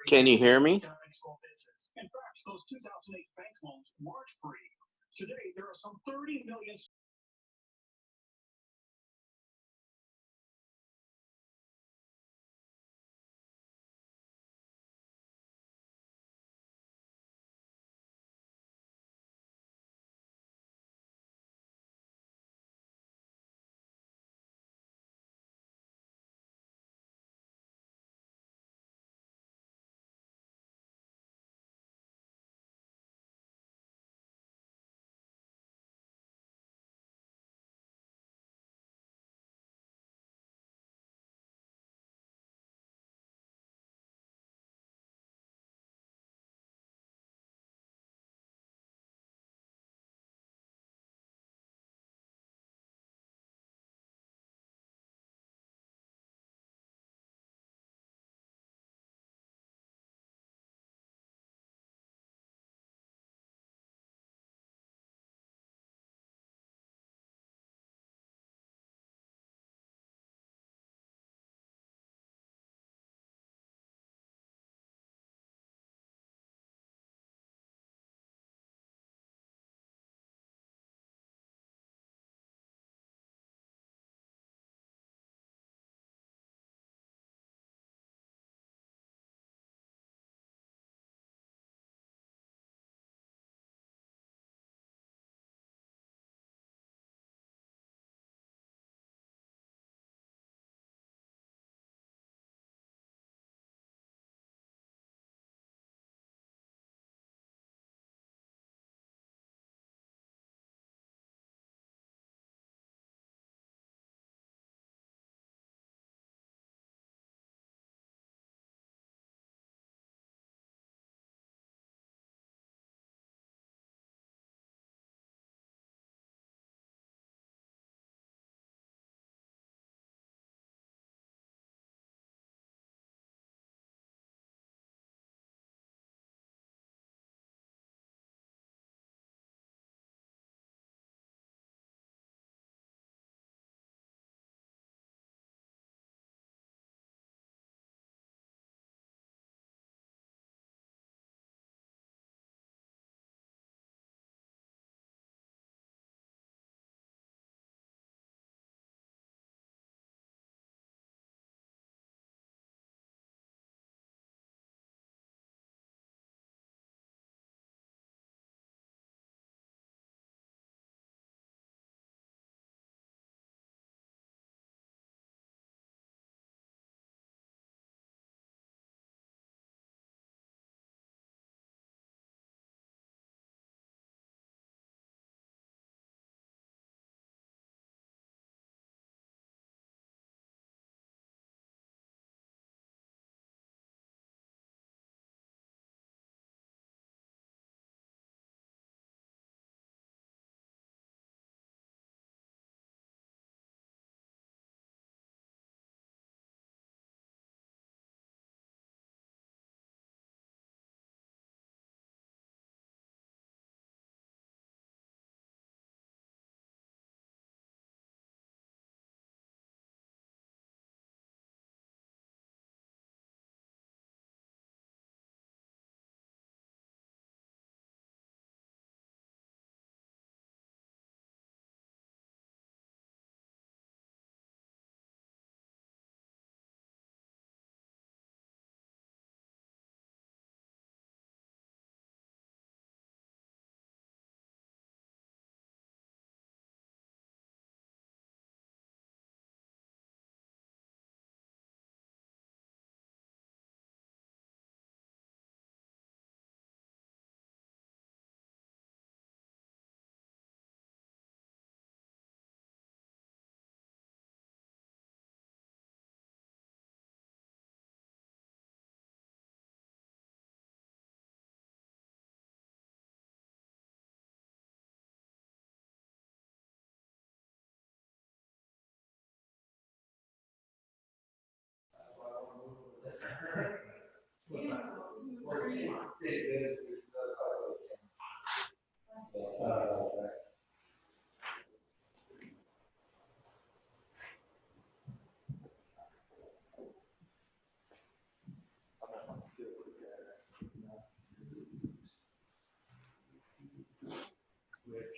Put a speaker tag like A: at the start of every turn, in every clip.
A: Can you hear me?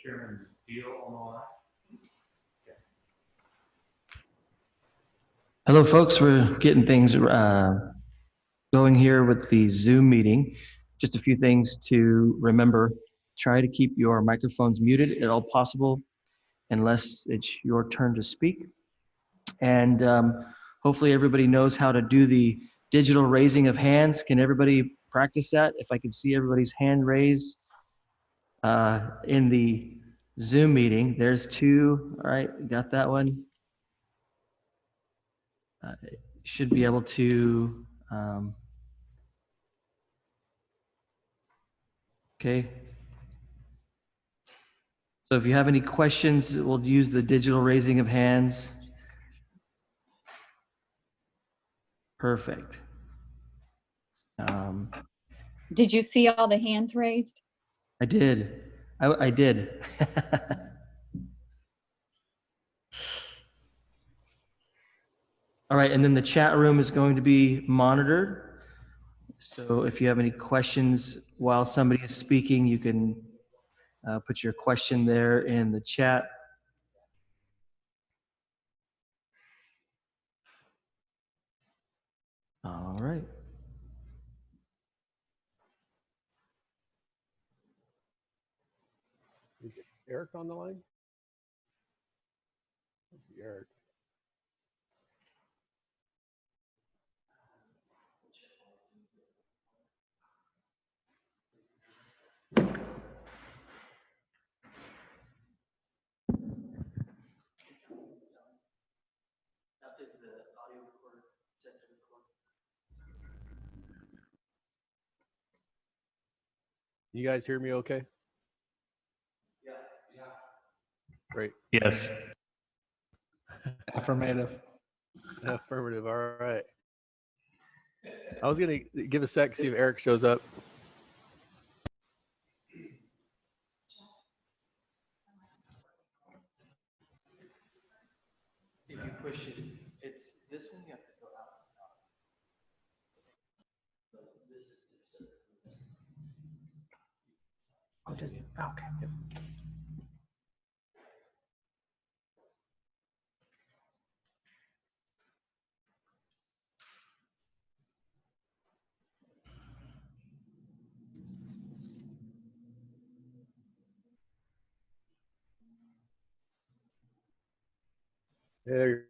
A: Chairman Deal on the line.
B: Hello, folks. We're getting things going here with the Zoom meeting. Just a few things to remember. Try to keep your microphones muted at all possible unless it's your turn to speak. And hopefully everybody knows how to do the digital raising of hands. Can everybody practice that? If I can see everybody's hand raised in the Zoom meeting. There's two. All right, got that one. Should be able to, okay. So if you have any questions, we'll use the digital raising of hands. Perfect.
C: Did you see all the hands raised?
B: I did. I did. All right, and then the chat room is going to be monitored. So if you have any questions while somebody is speaking, you can put your question there in the chat. All right.
D: Is Eric on the line? Eric. You guys hear me okay?
A: Yeah.
D: Great.
A: Yes. Affirmative.
D: Affirmative. All right. I was going to give a sec, see if Eric shows up.
B: If you push it, it's this one, you have to go out. So this is
E: I'll just, okay.
D: There you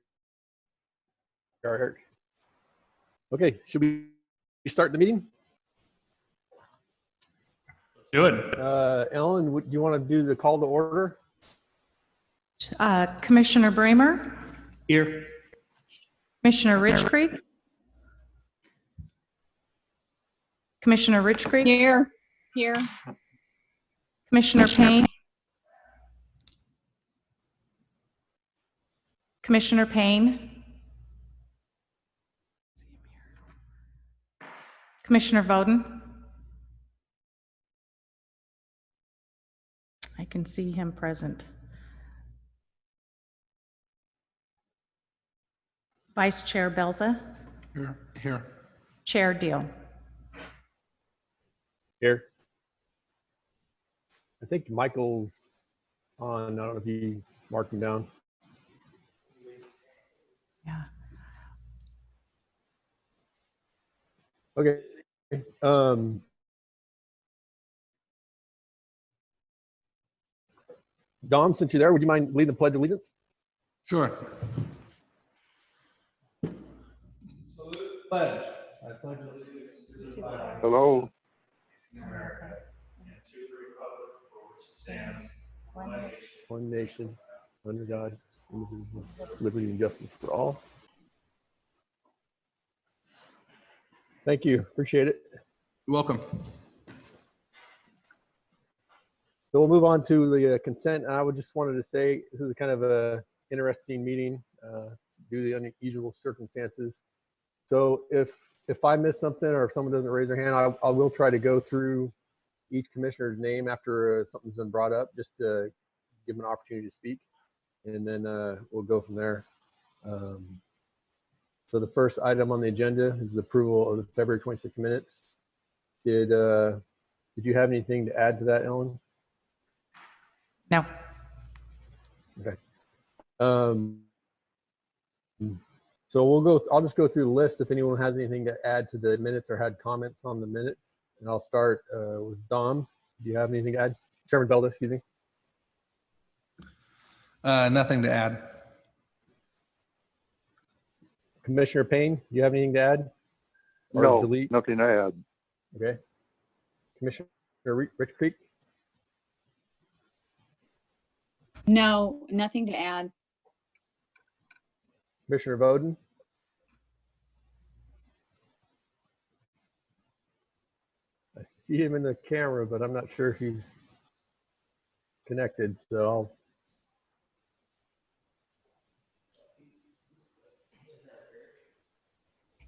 D: are, Eric. Okay, should we start the meeting?
A: Do it.
D: Ellen, do you want to do the call to order?
E: Commissioner Bramer,
A: Here.
E: Commissioner Rich Creek, Commissioner Rich Creek,
C: Here.
E: Commissioner Payne, Commissioner Payne, Commissioner Voden. I can see him present. Vice Chair Belza,
A: Here.
E: Chair Deal.
D: Here. I think Michael's on. I don't know if he marked him down.
E: Yeah.
D: Okay. Dom, since you're there, would you mind leading the Pledge of Allegiance?
A: Sure. Salute pledge. I pledge allegiance to the flag
F: Hello.
A: of America and to the republic for which it stands, one nation.
D: One nation, under God, indivisible, liberty and justice for all. Thank you. Appreciate it.
A: You're welcome.
D: So we'll move on to the consent. I would just wanted to say this is kind of a interesting meeting due to the unusual circumstances. So if I miss something or if someone doesn't raise their hand, I will try to go through each commissioner's name after something's been brought up, just to give them an opportunity to speak, and then we'll go from there. So the first item on the agenda is the approval of the February 26 minutes. Did you have anything to add to that, Ellen?
E: No.
D: Okay. Um, so I'll just go through the list if anyone has anything to add to the minutes or had comments on the minutes. And I'll start with Dom. Do you have anything to add? Chairman Belda, excuse me.
A: Nothing to add.
D: Commissioner Payne, do you have anything to add? Or
F: No,
D: delete?
F: nothing to add.
D: Okay. Commissioner Rich Creek?
C: No, nothing to add.
D: Commissioner Bowden? I see him in the camera, but I'm not sure if he's connected, so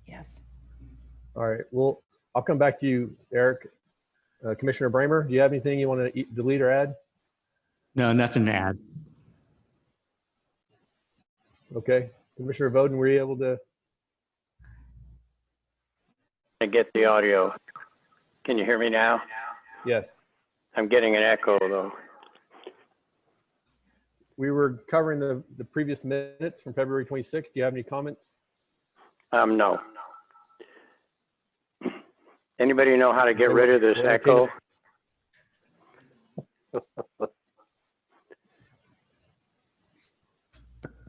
E: Yes.
D: all right. Well, I'll come back to you, Eric. Commissioner Bramer, do you have anything you want to delete or add?
G: No, nothing to add.
D: Okay. Commissioner Bowden, were you able to?
H: I get the audio. Can you hear me now?
D: Yes.
H: I'm getting an echo though.
D: We were covering the previous minutes from February 26th. Do you have any comments?
H: No. Anybody know how to get rid of this
D: We'll
H: echo?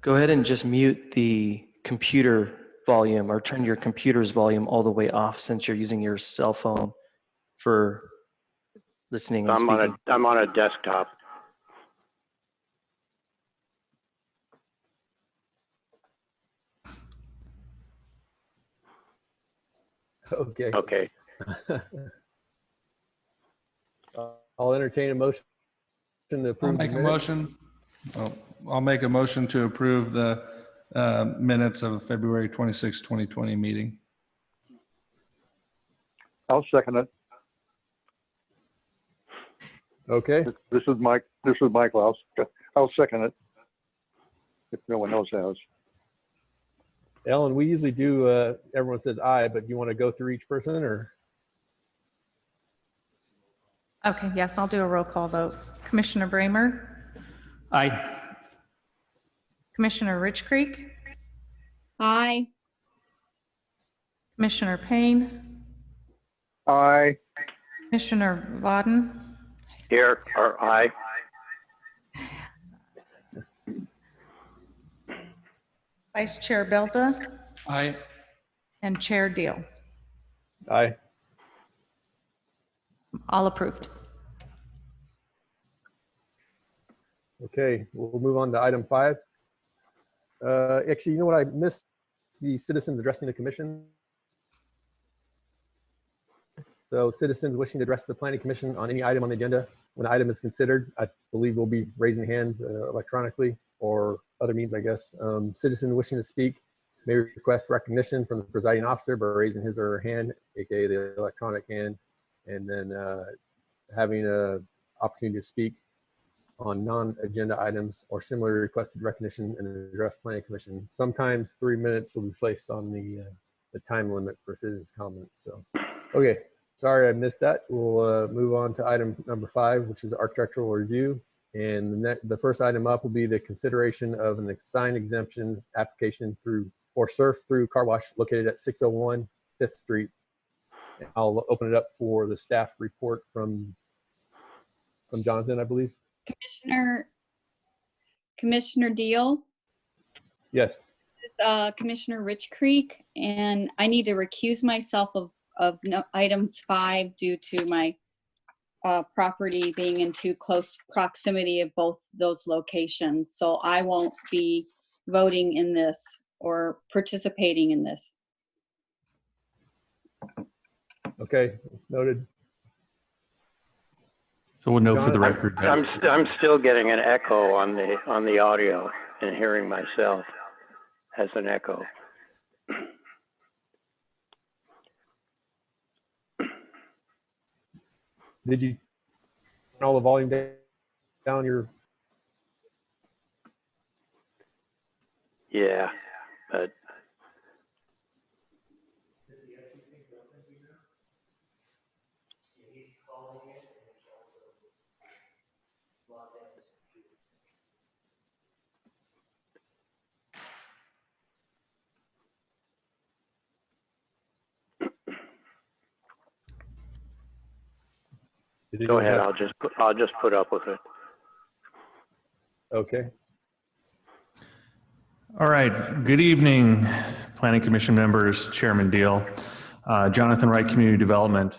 B: Go ahead and just mute the computer volume or turn your computer's volume all the way off since you're using your cell phone for listening and speaking.
H: I'm on a desktop.
D: Okay.
H: Okay.
D: I'll entertain a motion to approve.
A: I'll make a motion. I'll make a motion to approve the minutes of February 26, 2020 meeting.
F: I'll second it.
D: Okay.
F: This is Michael. I'll second it. If no one else has.
D: Ellen, we usually do, everyone says aye, but you want to go through each person or?
E: Okay, yes, I'll do a roll call vote. Commissioner Bramer,
G: Aye.
E: Commissioner Rich Creek,
C: Aye.
E: Commissioner Payne,
F: Aye.
E: Commissioner Vauden,
H: Here or I.
E: Vice Chair Belza,
A: Aye.
E: and Chair Deal.
D: Aye.
E: All approved.
D: Okay, we'll move on to item 5. Actually, you know what? I missed the citizens addressing the commission. So citizens wishing to address the planning commission on any item on the agenda, when the item is considered, I believe we'll be raising hands electronically or other means, I guess. Citizen wishing to speak may request recognition from the presiding officer by raising his or her hand, aka the electronic hand, and then having an opportunity to speak on non-agenda items or similarly requested recognition and address planning commission. Sometimes 3 minutes will be placed on the time limit for citizens' comments. So, okay, sorry I missed that. We'll move on to item number 5, which is architectural review. And the first item up will be the consideration of an sign exemption application for surf through car wash located at 601 5th Street. I'll open it up for the staff report from Jonathan, I believe.
C: Commissioner Deal,
D: Yes.
C: Commissioner Rich Creek, and I need to recuse myself of items 5 due to my property being in too close proximity of both those locations. So I won't be voting in this or participating in this.
D: Okay, it's noted.
G: So we'll know for the
D: John,
G: record. that-
H: I'm still getting an echo on the audio and hearing myself as an echo.
D: Did you turn all the volume down your?
H: Yeah, but
D: Did
H: Go
D: anyone
H: ahead.
D: have-
H: I'll just put up with it.
D: Okay.
I: All right. Good evening, Planning Commission members, Chairman Deal. Jonathan Wright, Community Development.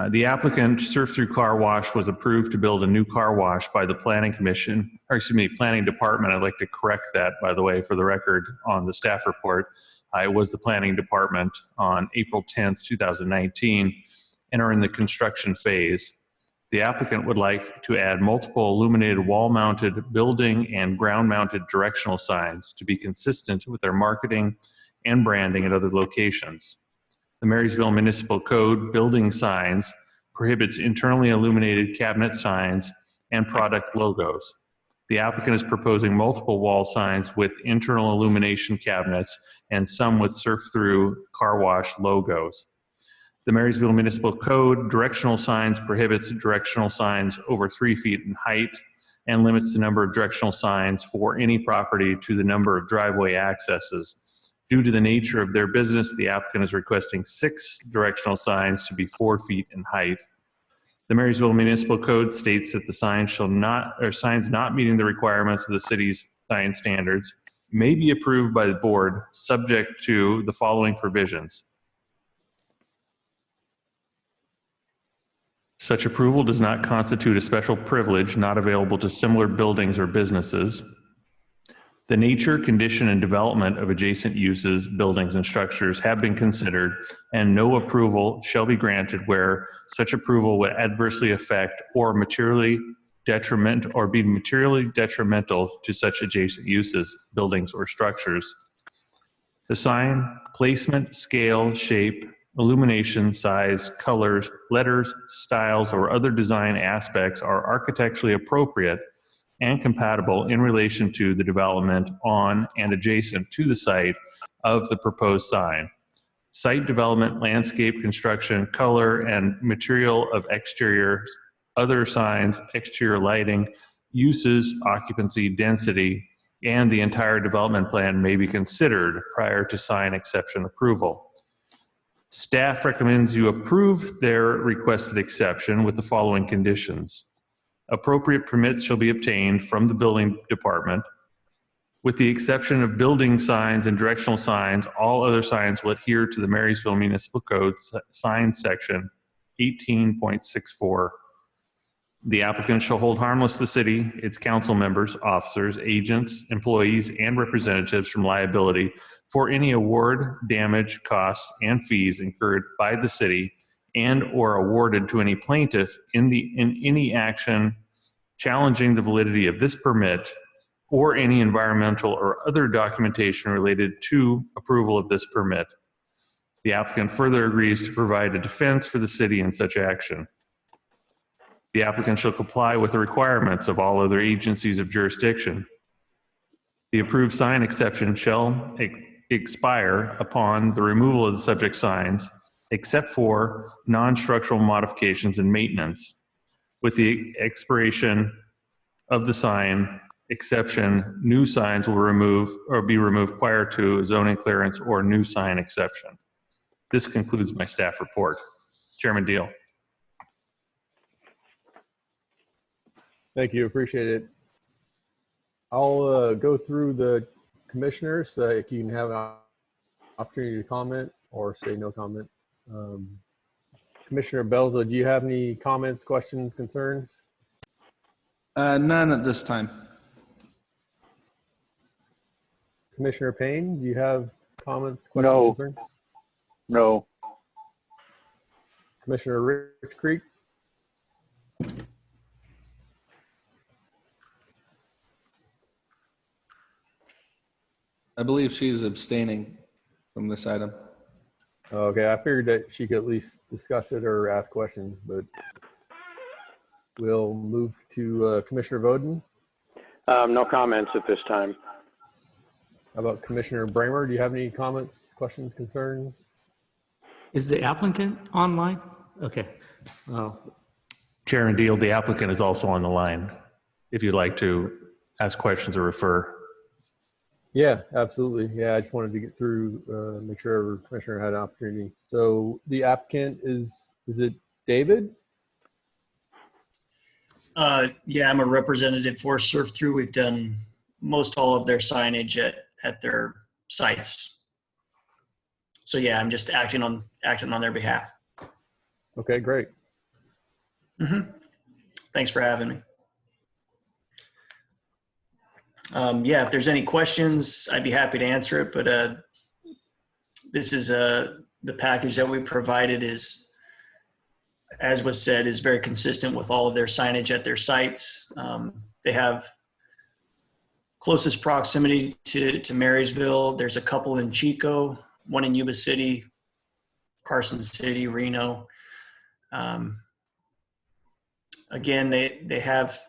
I: The applicant, Surf Through Car Wash, was approved to build a new car wash by the Planning Commission, or excuse me, Planning Department. I'd like to correct that, by the way, for the record on the staff report. It was the Planning Department on April 10th, 2019, and are in the construction phase. The applicant would like to add multiple illuminated wall-mounted building and ground-mounted directional signs to be consistent with their marketing and branding at other locations. The Marysville Municipal Code building signs prohibits internally illuminated cabinet signs and product logos. The applicant is proposing multiple wall signs with internal illumination cabinets and some with surf-through car wash logos. The Marysville Municipal Code directional signs prohibits directional signs over 3 feet in height and limits the number of directional signs for any property to the number of driveway accesses. Due to the nature of their business, the applicant is requesting 6 directional signs to be 4 feet in height. The Marysville Municipal Code states that the signs signs not meeting the requirements of the city's sign standards may be approved by the board subject to the following provisions. Such approval does not constitute a special privilege not available to similar buildings or businesses. The nature, condition, and development of adjacent uses, buildings, and structures have been considered, and no approval shall be granted where such approval would adversely affect or be materially detrimental to such adjacent uses, buildings, or structures. The sign placement, scale, shape, illumination, size, colors, letters, styles, or other design aspects are architecturally appropriate and compatible in relation to the development on and adjacent to the site of the proposed sign. Site development, landscape, construction, color, and material of exteriors, other signs, exterior lighting, uses, occupancy, density, and the entire development plan may be considered prior to sign exception approval. Staff recommends you approve their requested exception with the following conditions. Appropriate permits shall be obtained from the building department. With the exception of building signs and directional signs, all other signs will adhere to the Marysville Municipal Code sign section 18.64. The applicant shall hold harmless the city, its council members, officers, agents, employees, and representatives from liability for any award, damage, costs, and fees incurred by the city and or awarded to any plaintiff in any action challenging the validity of this permit or any environmental or other documentation related to approval of this permit. The applicant further agrees to provide a defense for the city in such action. The applicant shall comply with the requirements of all other agencies of jurisdiction. The approved sign exception shall expire upon the removal of the subject signs, except for non-structural modifications and maintenance. With the expiration of the sign exception, new signs will be removed prior to a zoning clearance or new sign exception. This concludes my staff report. Chairman Deal.
D: Thank you. Appreciate it. I'll go through the commissioners so that you can have an opportunity to comment or say no comment. Commissioner Belza, do you have any comments, questions, concerns?
A: None at this time.
D: Commissioner Payne, do you have comments, questions,
F: No.
D: concerns?
F: No.
D: Commissioner Rich Creek?
A: I believe she's abstaining from this item.
D: Okay, I figured that she could at least discuss it or ask questions, but we'll move to Commissioner Voden.
H: No comments at this time.
D: How about Commissioner Bramer? Do you have any comments, questions, concerns?
G: Is the applicant online? Okay.
I: Chairman Deal, the applicant is also on the line if you'd like to ask questions or refer.
D: Yeah, absolutely. Yeah, I just wanted to get through, make sure every commissioner had an opportunity. So the applicant is it David?
J: Yeah, I'm a representative for Surf Through. We've done most all of their signage at their sites. So yeah, I'm just acting on their behalf.
D: Okay, great.
J: Thanks for having me. Yeah, if there's any questions, I'd be happy to answer it. But this is the package that we provided is, as was said, is very consistent with all of their signage at their sites. They have closest proximity to Marysville. There's a couple in Chico, one in Yuba City, Carson City, Reno. Again, they have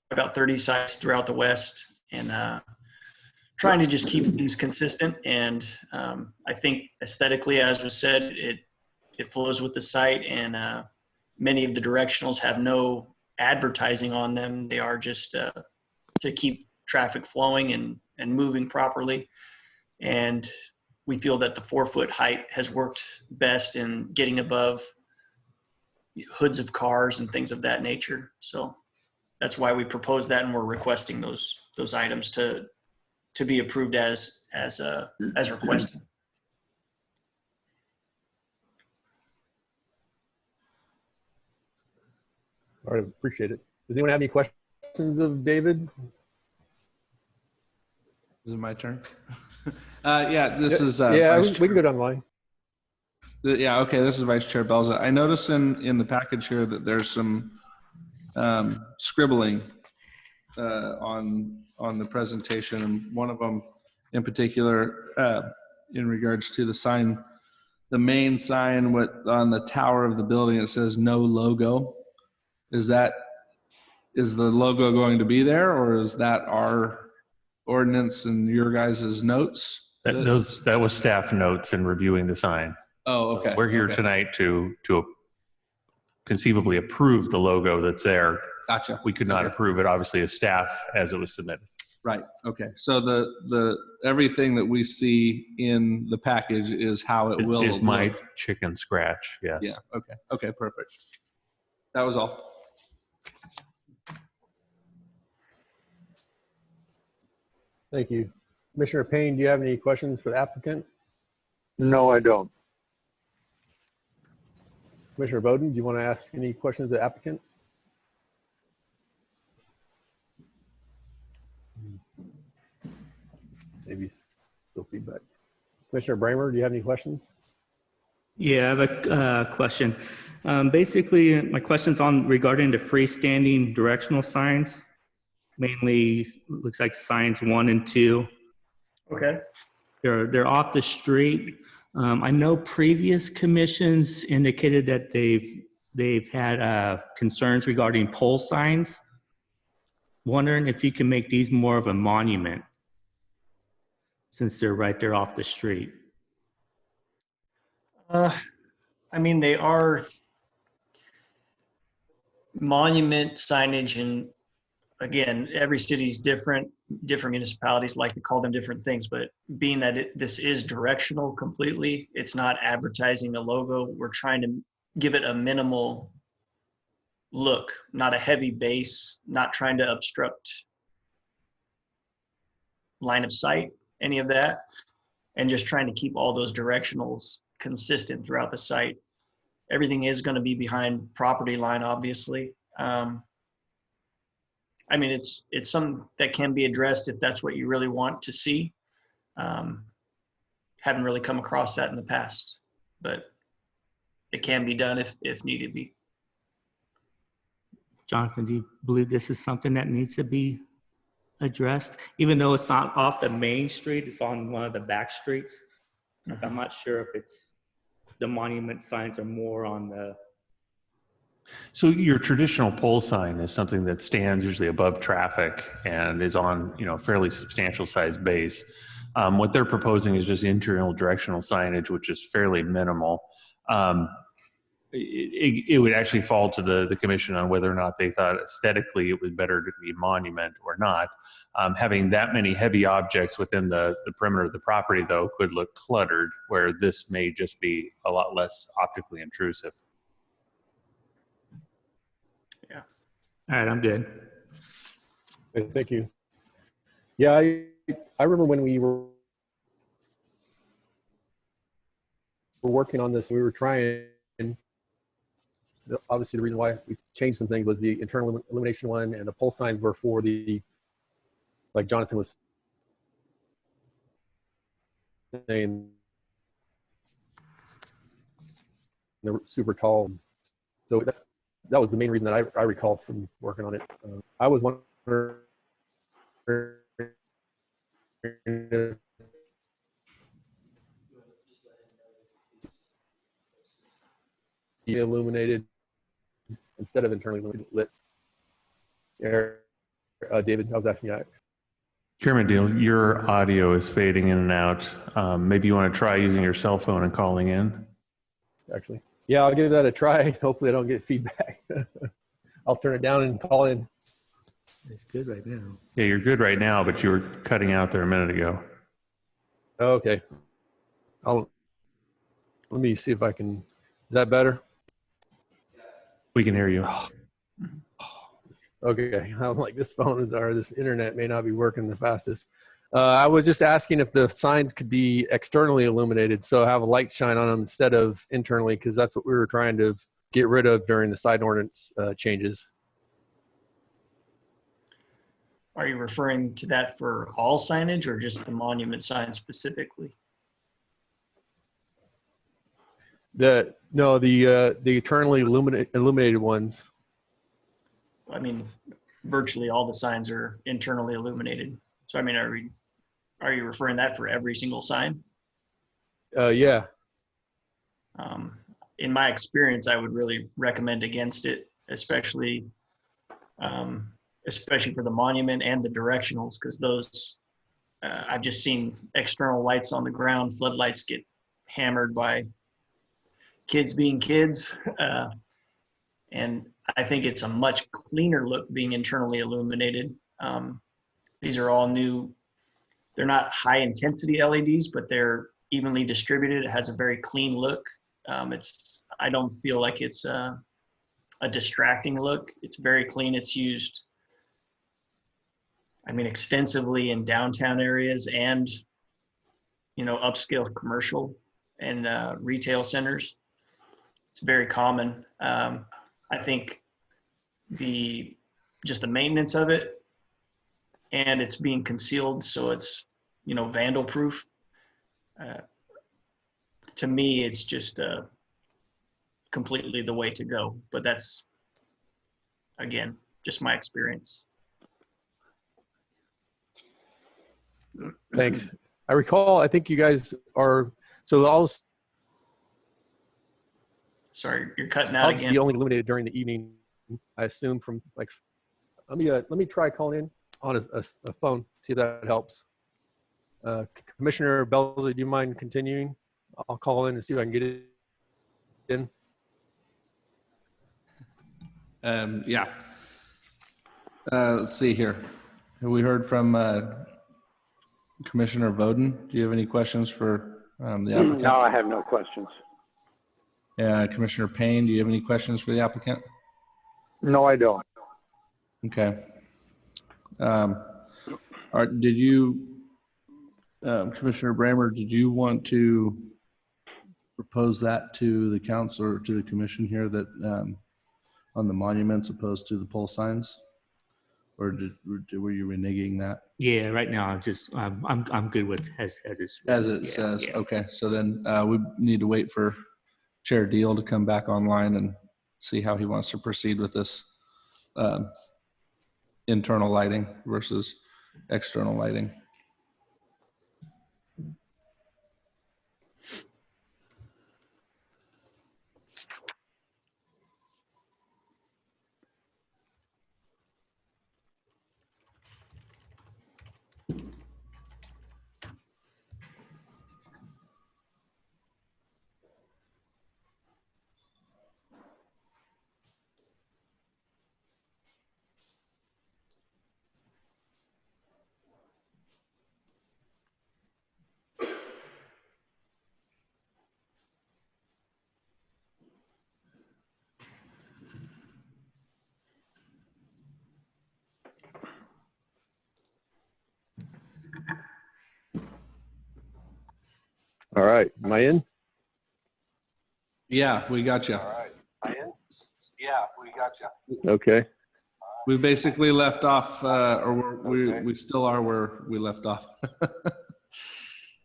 J: about 30 sites throughout the West, and trying to just keep things consistent. And I think aesthetically, as was said, it flows with the site, and many of the directionals have no advertising on them. They are just to keep traffic flowing and moving properly. And we feel that the 4-foot height has worked best in getting above hoods of cars and things of that nature. So that's why we proposed that, and we're requesting those items to be approved as requested.
D: All right, appreciate it. Does anyone have any questions of David?
A: Is it my turn? Yeah, this is
D: yeah,
A: Vice
D: we can go down the line.
A: Yeah, okay, this is Vice Chair Belza. I noticed in the package here that there's some scribbling on the presentation, and one of them in particular in regards to the sign, the main sign on the tower of the building, it says no logo. Is the logo going to be there, or is that our ordinance and your guys' notes?
I: That was staff notes in reviewing the sign.
A: Oh, okay.
I: So we're here tonight to conceivably approve the logo that's there.
A: Gotcha.
I: We could not approve it, obviously, as staff as it was submitted.
A: Right. Okay. So the everything that we see in the package is how it will
I: is
A: look.
I: my chicken scratch. Yes.
A: Yeah. Okay. Okay. Perfect. That was all.
D: Thank you. Commissioner Payne, do you have any questions for the applicant?
F: No, I don't.
D: Commissioner Bowden, do you want to ask any questions of the applicant? Maybe still feedback. Commissioner Bramer, do you have any questions?
G: Yeah, I have a question. Basically, my question's regarding the freestanding directional signs. Mainly, looks like signs 1 and 2.
J: Okay.
G: They're off the street. I know previous commissions indicated that they've had concerns regarding pole signs. Wondering if you can make these more of a monument, since they're right there off the street.
J: I mean, they are monument signage, and again, every city's different municipalities like to call them different things, but being that this is directional completely, it's not advertising a logo. We're trying to give it a minimal look, not a heavy base, not trying to obstruct line of sight, any of that, and just trying to keep all those directionals consistent throughout the site. Everything is going to be behind property line, obviously. I mean, it's something that can be addressed if that's what you really want to see. Haven't really come across that in the past, but it can be done if needed be.
G: Jonathan, do you believe this is something that needs to be addressed? Even though it's not off the main street, it's on one of the back streets. Like, I'm not sure if it's the monument signs are more on the.
I: So your traditional pole sign is something that stands usually above traffic and is on, fairly substantial size base. What they're proposing is just internal directional signage, which is fairly minimal. It would actually fall to the commission on whether or not they thought aesthetically it was better to be a monument or not. Having that many heavy objects within the perimeter of the property, though, could look cluttered, where this may just be a lot less optically intrusive.
J: Yeah.
G: All right, I'm good.
D: Okay, thank you. Yeah, I remember when we were working on this, we were trying, obviously the reason why we changed some things was the internal illumination one, and the pole signs were for the, like Jonathan was saying, they're super tall. So that was the main reason that I recall from working on it. I was wondering if illuminated instead of internally lit. David, I was asking you.
I: Chairman Deal, your audio is fading in and out. Maybe you want to try using your cell phone and calling in.
D: Actually, yeah, I'll give that a try. Hopefully I don't get feedback. I'll turn it down and call in.
G: It's good right now.
I: Yeah, you're good right now, but you were cutting out there a minute ago.
D: Okay. Let me see if I can, is that better?
I: We can hear you.
D: Okay, I'm like, this phone or this internet may not be working the fastest. I was just asking if the signs could be externally illuminated, so have a light shine on them instead of internally, because that's what we were trying to get rid of during the sign ordinance changes.
J: Are you referring to that for all signage or just the monument sign specifically?
D: The eternally illuminated ones.
J: I mean, virtually all the signs are internally illuminated. So, I mean, are you referring that for every single sign?
D: Yeah.
J: In my experience, I would really recommend against it, especially for the monument and the directionals, because those, I've just seen external lights on the ground, floodlights get hammered by kids being kids. And I think it's a much cleaner look being internally illuminated. These are all new. They're not high intensity LEDs, but they're evenly distributed. It has a very clean look. I don't feel like it's a distracting look. It's very clean. It's used, I mean, extensively in downtown areas and, upscale commercial and retail centers. It's very common. I think just the maintenance of it, and it's being concealed, so it's, vandal proof. To me, it's just completely the way to go, but that's, again, just my experience.
D: Thanks. I recall, I think you guys are, so all
J: Sorry, you're cutting out again.
D: be only illuminated during the evening, I assume, from like, let me try calling in on a phone, see if that helps. Commissioner Belzer, do you mind continuing? I'll call in and see if I can get it in.
A: Yeah. Let's see here. Have we heard from Commissioner Voden? Do you have any questions for the applicant?
H: No, I have no questions.
A: Commissioner Payne, do you have any questions for the applicant?
F: No, I don't.
A: Okay. Did you, Commissioner Bramer, did you want to propose that to the council or to the commission here that on the monuments opposed to the pole signs? Or were you reneging that?
G: Yeah, right now I'm good with as it
A: says.
G: Yeah.
A: Okay, so then we need to wait for Chair Deal to come back online and see how he wants to proceed with this internal lighting versus external lighting.
D: All right. Am I in?
A: Yeah, we got you.
D: Okay.
A: We've basically left off, we still are where we left off.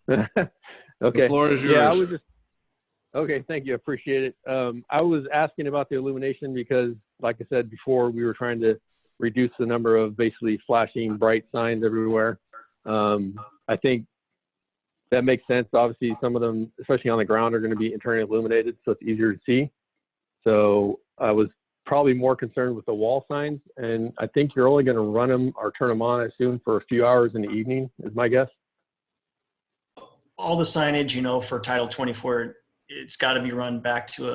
D: Okay.
A: The floor is
D: Yeah, I
A: yours.
D: was just, okay, thank you. I appreciate it. I was asking about the illumination because, like I said before, we were trying to reduce the number of basically flashing bright signs everywhere. I think that makes sense. Obviously, some of them, especially on the ground, are going to be internally illuminated, so it's easier to see. So I was probably more concerned with the wall signs, and I think you're only going to run them or turn them on, I assume, for a few hours in the evening, is my guess.
J: All the signage, you know, for Title 24, it's got to be run back to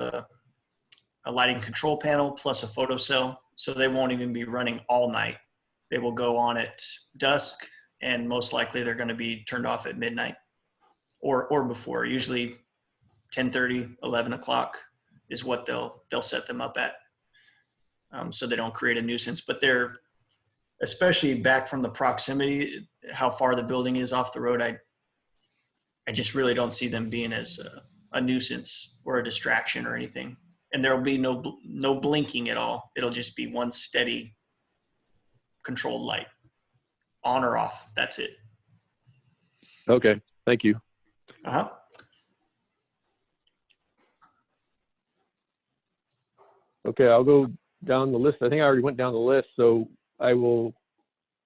J: a lighting control panel plus a photo cell. So they won't even be running all night. They will go on at dusk, and most likely they're going to be turned off at midnight or before. Usually 10:30, 11 o'clock is what they'll set them up at, so they don't create a nuisance. But they're, especially back from the proximity, how far the building is off the road, I just really don't see them being as a nuisance or a distraction or anything. And there will be no blinking at all. It'll just be one steady controlled light, on or off. That's it.
D: Okay, thank you.
J: Uh-huh.
D: Okay, I'll go down the list. I think I already went down the list, so I will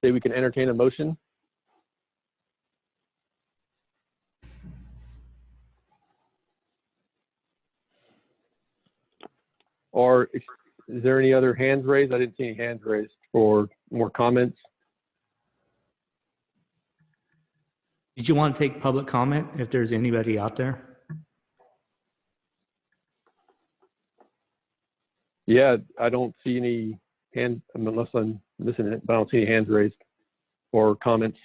D: say we can entertain a motion. Or is there any other hands raised? I didn't see any hands raised for more comments.
G: Did you want to take public comment if there's anybody out there?
D: Yeah, I don't see any hands, unless I'm missing it, but I don't see any hands raised or comments.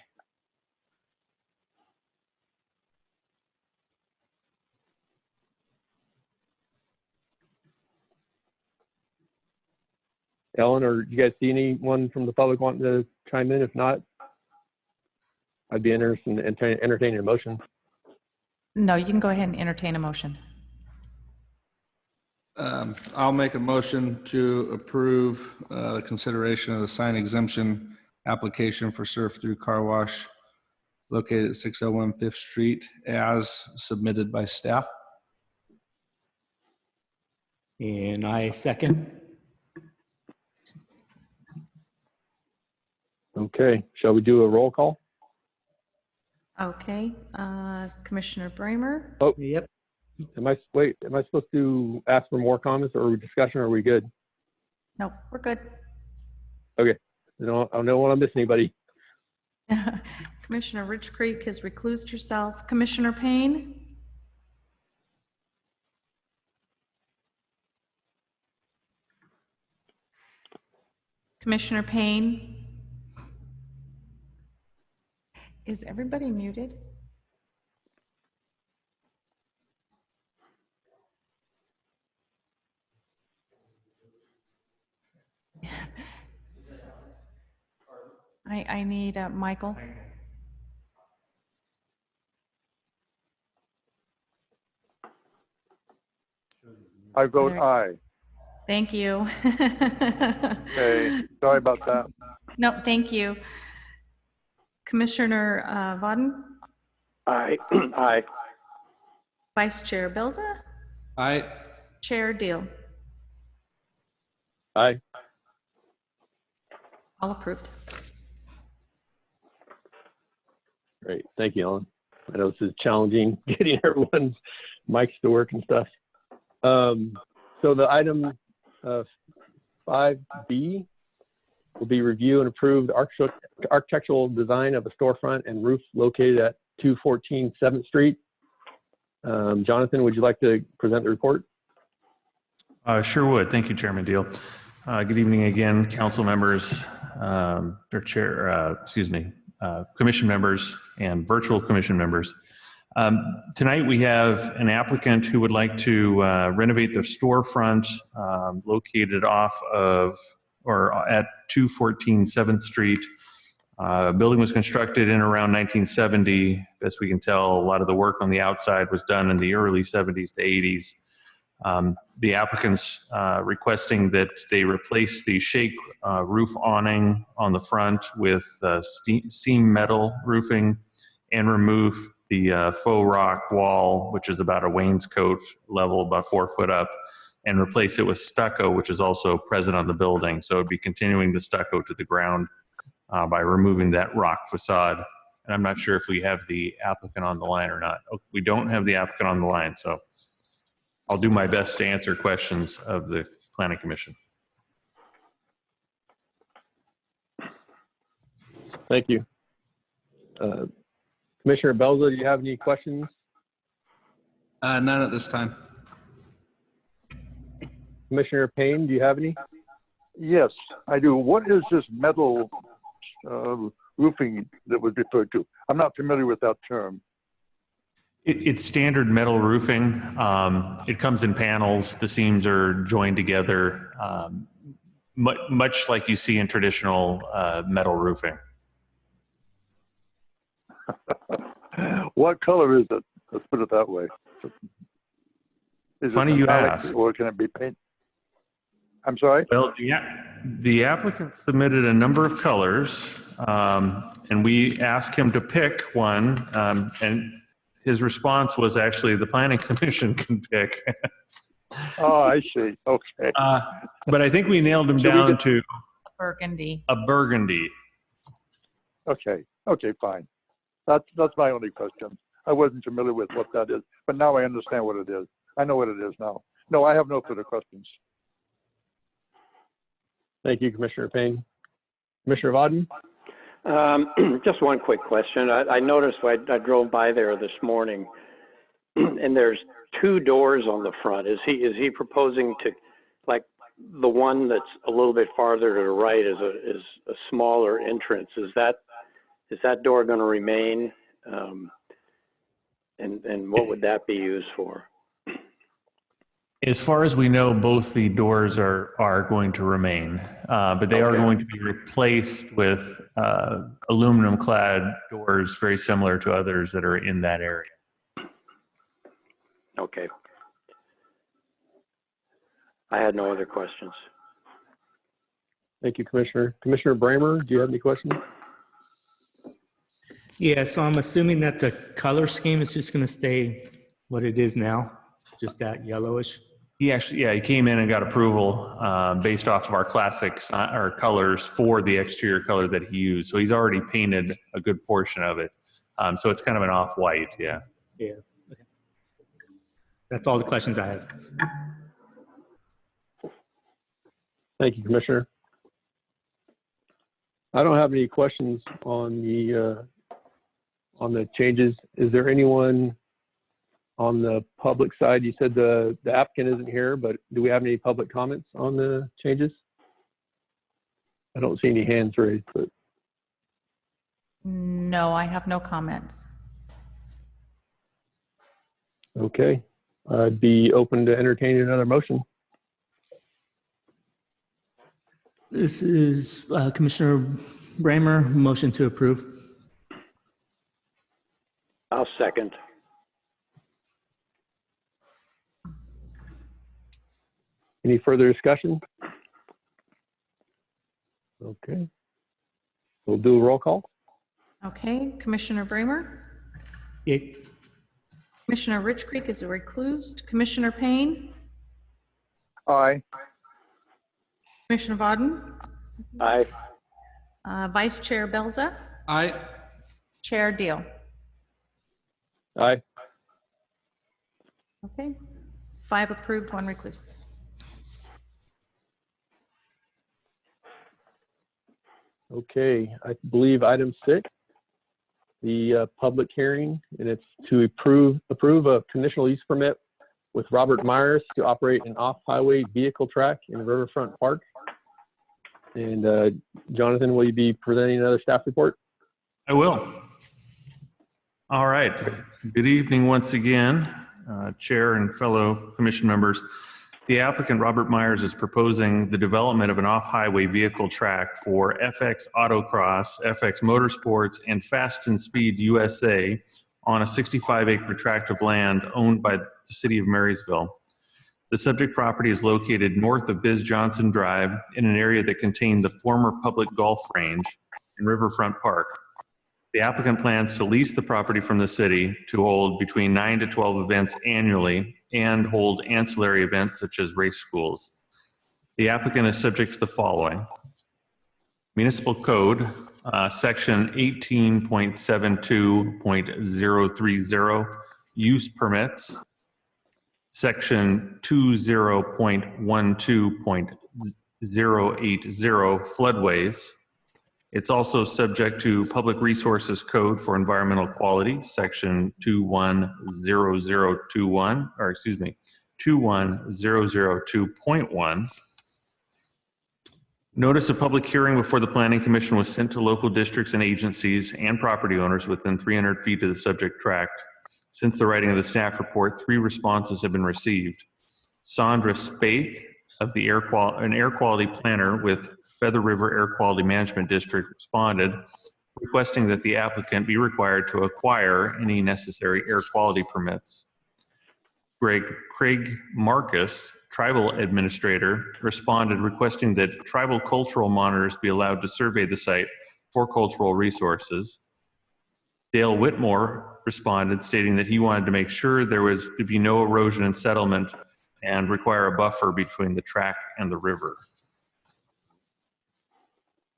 D: Ellen, or you guys see anyone from the public wanting to chime in? If not, I'd be interested in entertaining a motion.
E: No, you can go ahead and entertain a motion.
A: I'll make a motion to approve the consideration of the sign exemption application for surf-through car wash located at 601 5th Street as submitted by staff.
G: And I second.
D: Okay, shall we do a roll call?
E: Okay, Commissioner Bramer,
D: Oh,
G: Yep.
D: am I supposed to ask for more comments or discussion, or are we good?
E: no, we're good.
D: Okay, I don't want to miss anybody.
E: Commissioner Rich Creek has reclused herself. Commissioner Payne? Commissioner Payne? Is everybody muted? I need Michael.
F: I vote
E: There-
F: aye.
E: Thank you.
F: Okay, sorry about that.
E: No, thank you. Commissioner Vaden,
H: Aye. Aye.
E: Vice Chair Belza,
A: Aye.
E: Chair Deal.
D: Aye.
E: All approved.
D: Great, thank you, Ellen. I know this is challenging getting everyone's mics to work and stuff. So the item 5B will be review and approve the architectural design of a storefront and roof located at 214 7th Street. Jonathan, would you like to present the report?
I: Sure would. Thank you, Chairman Deal. Good evening again, council members, commission members and virtual commission members. Tonight we have an applicant who would like to renovate their storefront located off of or at 214 7th Street. Building was constructed in around 1970. Best we can tell, a lot of the work on the outside was done in the early 70s to 80s. The applicants requesting that they replace the shake roof awning on the front with seam metal roofing and remove the faux rock wall, which is about a wainscot level, about 4 foot up, and replace it with stucco, which is also present on the building. So it'd be continuing the stucco to the ground by removing that rock facade. And I'm not sure if we have the applicant on the line or not. Oh, we don't have the applicant on the line, so I'll do my best to answer questions of the Planning Commission.
D: Thank you. Commissioner Belza, do you have any questions?
A: None at this time.
D: Commissioner Payne, do you have any?
F: Yes, I do. What is this metal roofing that was referred to? I'm not familiar with that term.
I: It's standard metal roofing. It comes in panels. The seams are joined together, much like you see in traditional metal roofing.
F: What color is it? Let's put it that way. Is
I: Funny
F: it
I: you
F: metallic,
I: ask.
F: or can it be paint? I'm sorry?
I: Well, the applicant submitted a number of colors, and we asked him to pick one, and his response was actually the Planning Commission can pick.
F: Oh, I see. Okay.
I: But I think we nailed him down to
E: Burgundy.
I: a burgundy.
F: Okay. Okay, fine. That's my only question. I wasn't familiar with what that is, but now I understand what it is. I know what it is now. No, I have no further questions.
D: Thank you, Commissioner Payne. Commissioner Vodden?
H: Just one quick question. I noticed I drove by there this morning, and there's 2 doors on the front. Is he proposing to, like, the one that's a little bit farther to the right is a smaller entrance? Is that door going to remain? And what would that be used for?
I: As far as we know, both the doors are going to remain, but they are going to be replaced with aluminum clad doors very similar to others that are in that area.
H: Okay. I had no other questions.
D: Thank you, Commissioner. Commissioner Bramer, do you have any questions?
G: Yeah, so I'm assuming that the color scheme is just going to stay what it is now, just that yellowish.
I: He came in and got approval based off of our classic colors for the exterior color that he used. So he's already painted a good portion of it. So it's kind of an off-white, yeah.
G: Yeah. Okay. That's all the questions I have.
D: Thank you, Commissioner. I don't have any questions on the changes. Is there anyone on the public side? You said the applicant isn't here, but do we have any public comments on the changes? I don't see any hands raised, but.
E: No, I have no comments.
D: Okay. I'd be open to entertaining another motion.
G: This is Commissioner Bramer, motion to approve.
H: I'll second.
D: Any further discussion? Okay. We'll do a roll call.
E: Okay, Commissioner Bramer?
G: Yay.
E: Commissioner Rich Creek is reclused. Commissioner Payne?
F: Aye.
E: Commissioner Vodden?
H: Aye.
E: Vice Chair Belza?
A: Aye.
E: Chair Deal?
D: Aye.
E: Okay, 5 approved, 1 recluse.
D: Okay, I believe item 6, the public hearing, and it's to approve a conditional use permit with Robert Myers to operate an off-highway vehicle track in Riverfront Park. And Jonathan, will you be presenting another staff report?
I: I will. All right. Good evening once again, Chair and fellow commission members. The applicant, Robert Myers, is proposing the development of an off-highway vehicle track for FX Autocross, FX Motorsports, and Fast and Speed USA on a 65-acre tract of land owned by the city of Marysville. The subject property is located north of Biz Johnson Drive in an area that contained the former public golf range and Riverfront Park. The applicant plans to lease the property from the city to hold between 9 to 12 events annually and hold ancillary events such as race schools. The applicant is subject to the following: Municipal Code, Section 18.72.030, use permits, Section 20.12.080, floodways. It's also subject to Public Resources Code for Environmental Quality, Section 210002.1. Notice of public hearing before the Planning Commission was sent to local districts and agencies and property owners within 300 feet of the subject tract. Since the writing of the staff report, 3 responses have been received. Sandra Spaeth, an air quality planner with Feather River Air Quality Management District, responded requesting that the applicant be required to acquire any necessary air quality permits. Craig Marcus, tribal administrator, responded requesting that tribal cultural monitors be allowed to survey the site for cultural resources. Dale Whitmore responded stating that he wanted to make sure there was to be no erosion and settlement and require a buffer between the track and the river.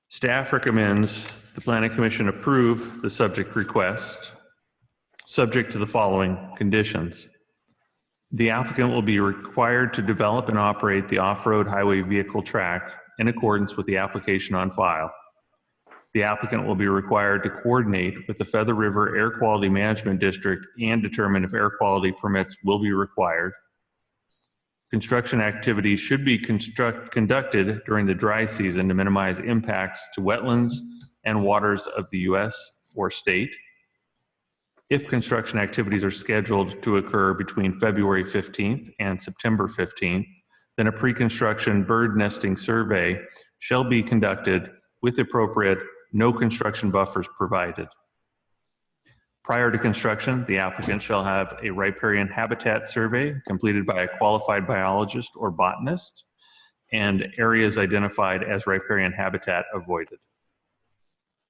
I: Staff recommends the Planning Commission approve the subject request, subject to the following conditions. The applicant will be required to develop and operate the off-road highway vehicle track in accordance with the application on file. The applicant will be required to coordinate with the Feather River Air Quality Management District and determine if air quality permits will be required. Construction activities should be conducted during the dry season to minimize impacts to wetlands and waters of the U.S. or state. If construction activities are scheduled to occur between February 15th and September 15th, then a pre-construction bird nesting survey shall be conducted with appropriate no construction buffers provided. Prior to construction, the applicant shall have a riparian habitat survey completed by a qualified biologist or botanist and areas identified as riparian habitat avoided.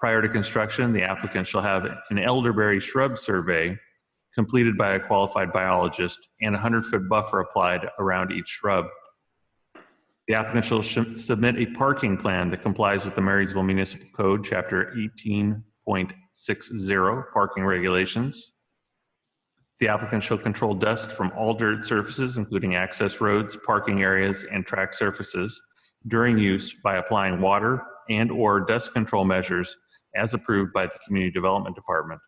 I: Prior to construction, the applicant shall have an elderberry shrub survey completed by a qualified biologist and a 100-foot buffer applied around each shrub. The applicant shall submit a parking plan that complies with the Marysville Municipal Code, Chapter 18.60, parking regulations. The applicant shall control dust from all dirt surfaces, including access roads, parking areas, and track surfaces during use by applying water and/or dust control measures as approved by the Community Development Department.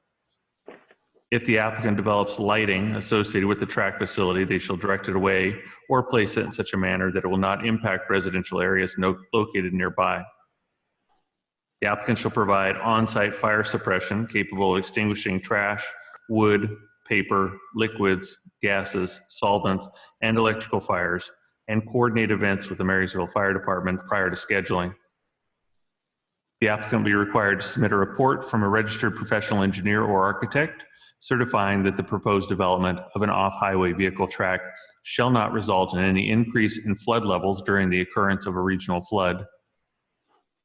I: If the applicant develops lighting associated with the track facility, they shall direct it away or place it in such a manner that it will not impact residential areas located nearby. The applicant shall provide on-site fire suppression capable of extinguishing trash, wood, paper, liquids, gases, solvents, and electrical fires, and coordinate events with the Marysville Fire Department prior to scheduling. The applicant will be required to submit a report from a registered professional engineer or architect certifying that the proposed development of an off-highway vehicle track shall not result in any increase in flood levels during the occurrence of a regional flood.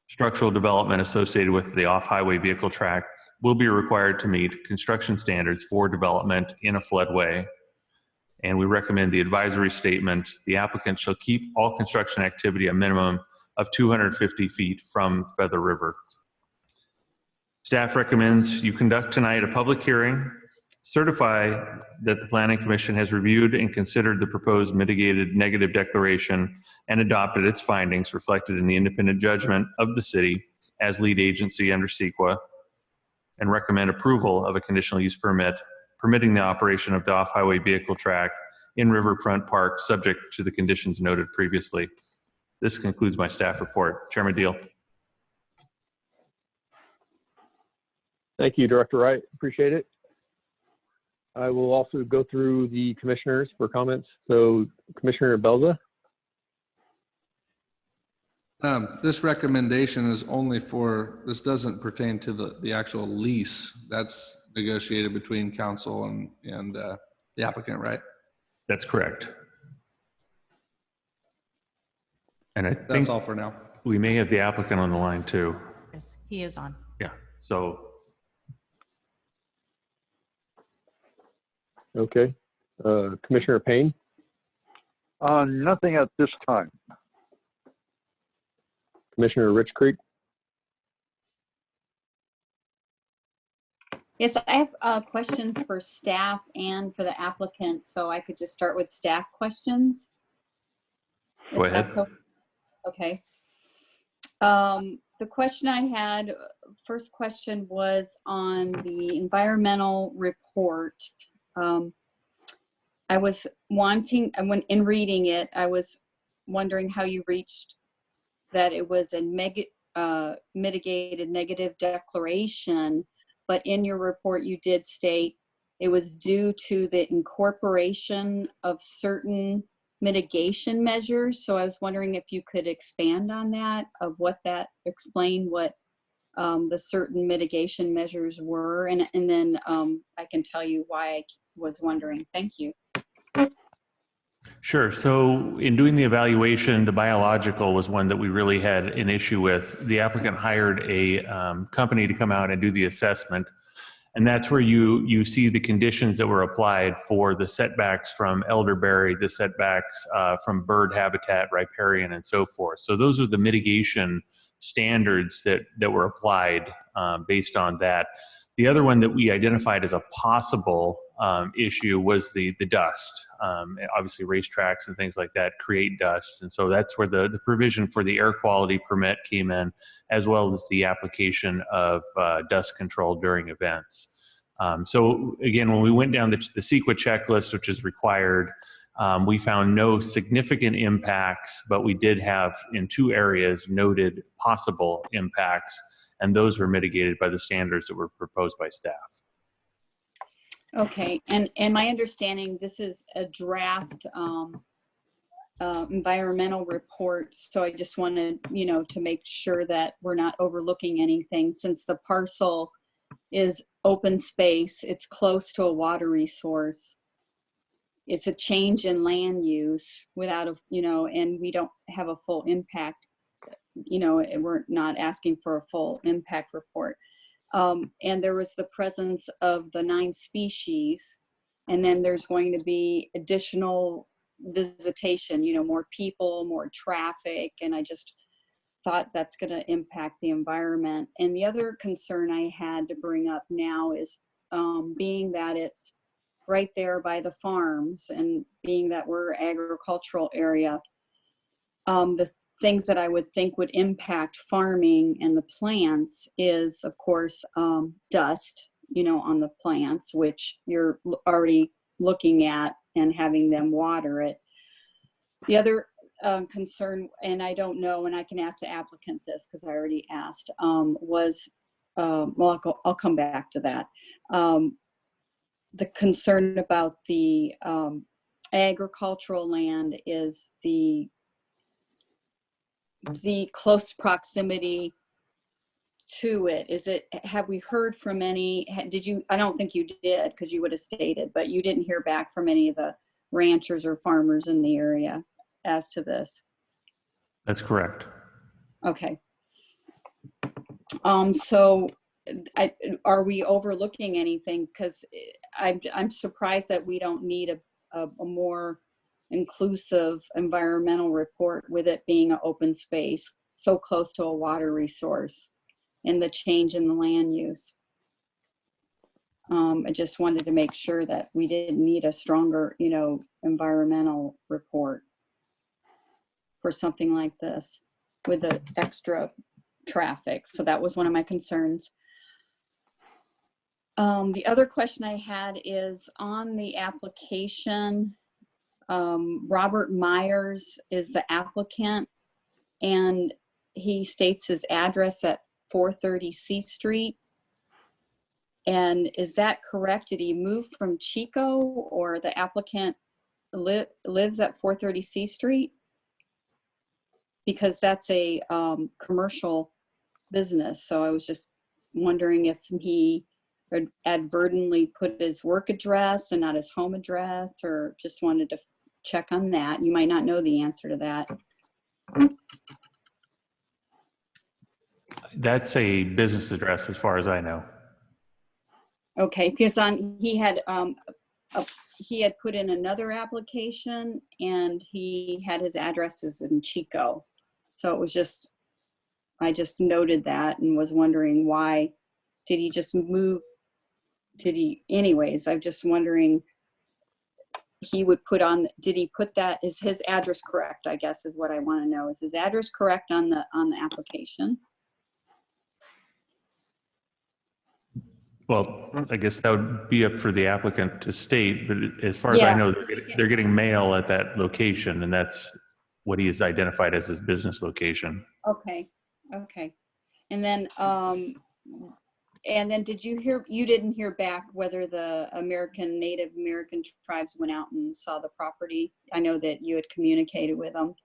I: Structural development associated with the off-highway vehicle track will be required to meet construction standards for development in a floodway. And we recommend the advisory statement: the applicant shall keep all construction activity a minimum of 250 feet from Feather River. Staff recommends you conduct tonight a public hearing, certify that the Planning Commission has reviewed and considered the proposed mitigated negative declaration and adopted its findings reflected in the independent judgment of the city as lead agency under CEQA, and recommend approval of a conditional use permit permitting the operation of the off-highway vehicle track in Riverfront Park subject to the conditions noted previously. This concludes my staff report. Chairman Deal.
D: Thank you, Director Wright. Appreciate it. I will also go through the commissioners for comments. So Commissioner Belza.
A: This recommendation is only for, this doesn't pertain to the actual lease. That's negotiated between council and the applicant, right?
I: That's correct. And I
A: That's
I: think
A: all for now.
I: we may have the applicant on the line too.
E: Yes, he is on.
I: Yeah, so
D: Okay. Commissioner Payne,
F: Nothing at this time.
D: Commissioner Rich Creek,
C: Yes, I have questions for staff and for the applicant, so I could just start with staff questions.
I: Go
C: If
I: ahead.
C: that's okay. The question I had, first question was on the environmental report. I was wanting, when in reading it, I was wondering how you reached that it was a mitigated negative declaration, but in your report you did state it was due to the incorporation of certain mitigation measures. So I was wondering if you could expand on that, of what that, explain what the certain mitigation measures were, and then I can tell you why I was wondering. Thank you.
I: sure. So in doing the evaluation, the biological was one that we really had an issue with. The applicant hired a company to come out and do the assessment. And that's where you see the conditions that were applied for the setbacks from elderberry, the setbacks from bird habitat, riparian, and so forth. So those are the mitigation standards that were applied based on that. The other one that we identified as a possible issue was the dust. Obviously, racetracks and things like that create dust. And so that's where the provision for the air quality permit came in, as well as the application of dust control during events. So again, when we went down the CEQA checklist, which is required, we found no significant impacts, but we did have in 2 areas noted possible impacts, and those were mitigated by the standards that were proposed by staff.
C: Okay, and my understanding, this is a draft environmental report, so I just wanted, to make sure that we're not overlooking anything, since the parcel is open space, it's close to a water resource. It's a change in land use without and we don't have a full impact, we're not asking for a full impact report. And there was the presence of the 9 species, and then there's going to be additional visitation, more people, more traffic, and I just thought that's going to impact the environment. And the other concern I had to bring up now is being that it's right there by the farms, and being that we're agricultural area, the things that I would think would impact farming and the plants is, of course, dust, on the plants, which you're already looking at and having them water it. The other concern, and I don't know, and I can ask the applicant this because I already asked, was, well, I'll come back to that. The concern about the agricultural land is the close proximity to it. Have we heard from any, I don't think you did, because you would have stated, but you didn't hear back from any of the ranchers or farmers in the area as to this?
I: That's correct.
C: Okay. So are we overlooking anything? Because I'm surprised that we don't need a more inclusive environmental report, with it being an open space so close to a water resource and the change in the land use. I just wanted to make sure that we didn't need a stronger, environmental report for something like this with the extra traffic. So that was one of my concerns. The other question I had is on the application. Robert Myers is the applicant, and he states his address at 430 C Street. And is that correct? Did he move from Chico, or the applicant lives at 430 C Street? because that's a commercial business. So I was just wondering if he had advertently put his work address and not his home address, or just wanted to check on that. You might not know the answer to that.
I: That's a business address as far as I know.
C: Okay, because he had put in another application and he had his addresses in Chico. So it was just, I just noted that and was wondering why did he just move? Anyways, I'm just wondering, he would put on, did he put that, is his address correct, I guess is what I want to know. Is his address correct on the application?
I: Well, I guess that would be up for the applicant to state, but as far as I know, they're getting mail at that location, and that's what he has identified as his business location.
C: Okay, okay. And then did you hear, you didn't hear back whether the Native American tribes went out and saw the property? I know that you had communicated with them.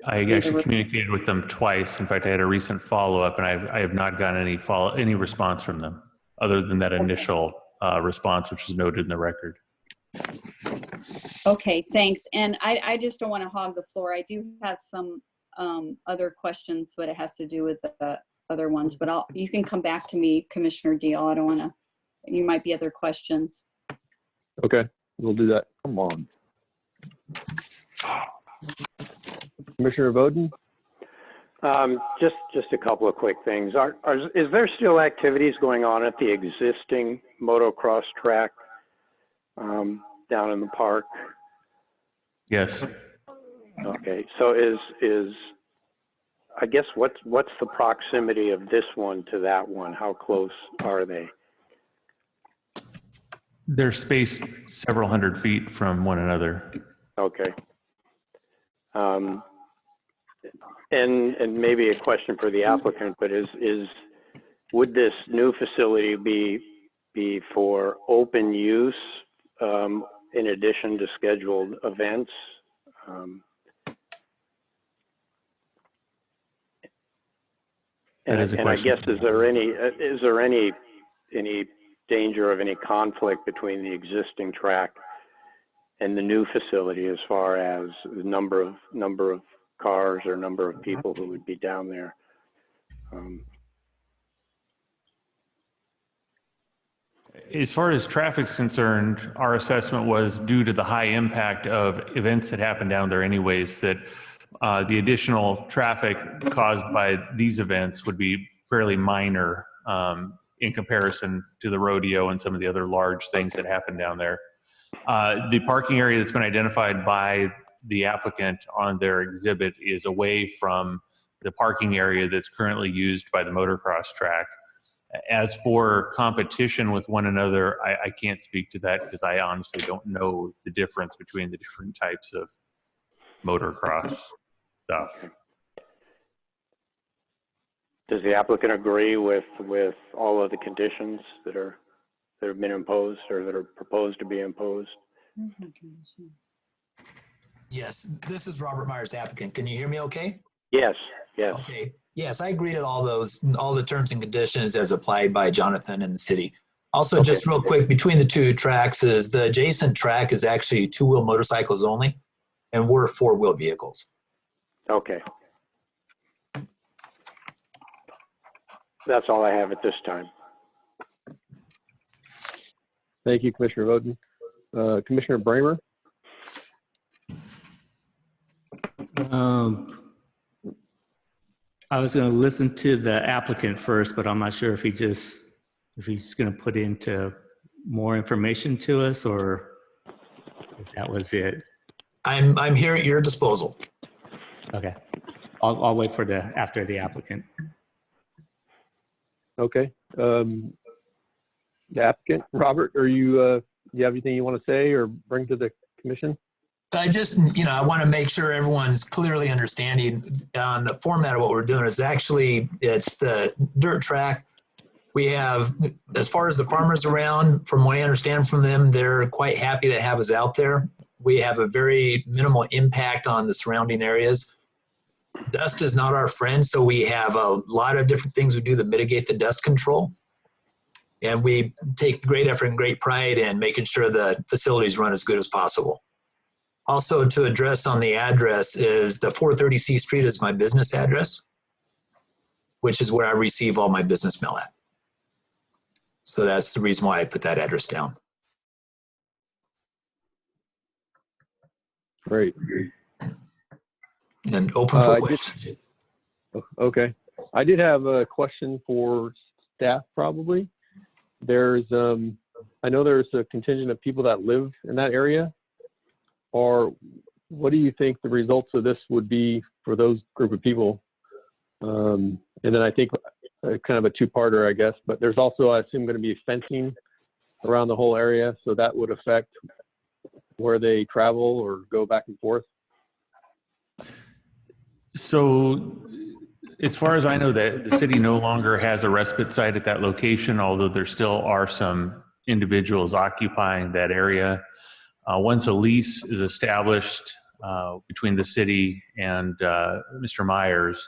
I: I actually communicated with them twice. In fact, I had a recent follow-up, and I have not gotten any response from them other than that initial response, which is noted in the record.
C: Okay, thanks. And I just don't want to hog the floor. I do have some other questions, but it has to do with the other ones. But you can come back to me, Commissioner Deal. I don't want to. You might be other questions.
D: Okay, we'll do that. Come on. Commissioner Voden?
H: Just a couple of quick things. Is there still activities going on at the existing motocross track down in the park?
I: Yes.
H: Okay, so is I guess what's the proximity of this one to that one? How close are they?
I: They're spaced several hundred feet from one another.
H: Okay. And maybe a question for the applicant, but would this new facility be for open use in addition to scheduled events?
I: That is a
H: question. And I guess is there any danger of any conflict between the existing track and the new facility as far as the number of cars or number of people who would be down there?
I: As far as traffic's concerned, our assessment was due to the high impact of events that happen down there anyways, that the additional traffic caused by these events would be fairly minor in comparison to the rodeo and some of the other large things that happen down there. The parking area that's been identified by the applicant on their exhibit is away from the parking area that's currently used by the motocross track. As for competition with one another, I can't speak to that because I honestly don't know the difference between the different types of motocross stuff.
H: Does the applicant agree with all of the conditions that have been imposed or that are proposed to be imposed?
K: Yes, this is Robert Myers, applicant. Can you hear me okay?
H: Yes, yes.
K: Okay. Yes, I agree to all the terms and conditions as applied by Jonathan and the city. Also,
H: Okay.
K: just real quick, between the two tracks is the adjacent track is actually two-wheel motorcycles only, and we're four-wheel vehicles.
H: Okay. That's all I have at this time.
D: Thank you, Commissioner Voden. Commissioner Bramer?
G: I was going to listen to the applicant first, but I'm not sure if he's going to put into more information to us or if that was it.
K: I'm here at your disposal.
G: Okay. I'll wait for after the applicant.
D: Okay. The applicant, Robert, are you have anything you want to say or bring to the commission?
K: I just, I want to make sure everyone's clearly understanding on the format of what we're doing is actually, it's the dirt track. We have, as far as the farmers around, from what I understand from them, they're quite happy to have us out there. We have a very minimal impact on the surrounding areas. Dust is not our friend, so we have a lot of different things we do to mitigate the dust control. And we take great effort and great pride in making sure the facilities run as good as possible. Also, to address on the address is the 430 C Street is my business address, which is where I receive all my business mail at. So that's the reason why I put that address down.
L: Great.
K: And open for questions.
L: Okay. I did have a question for staff probably. There's, I know there's a contingent of people that live in that area. Or what do you think the results of this would be for those group of people? And then I think kind of a two-parter, I guess, but there's also, I assume, going to be fencing around the whole area. So that would affect where they travel or go back and forth.
I: So as far as I know, that the city no longer has a respite site at that location, although there still are some individuals occupying that area. Once a lease is established between the city and Mr. Myers,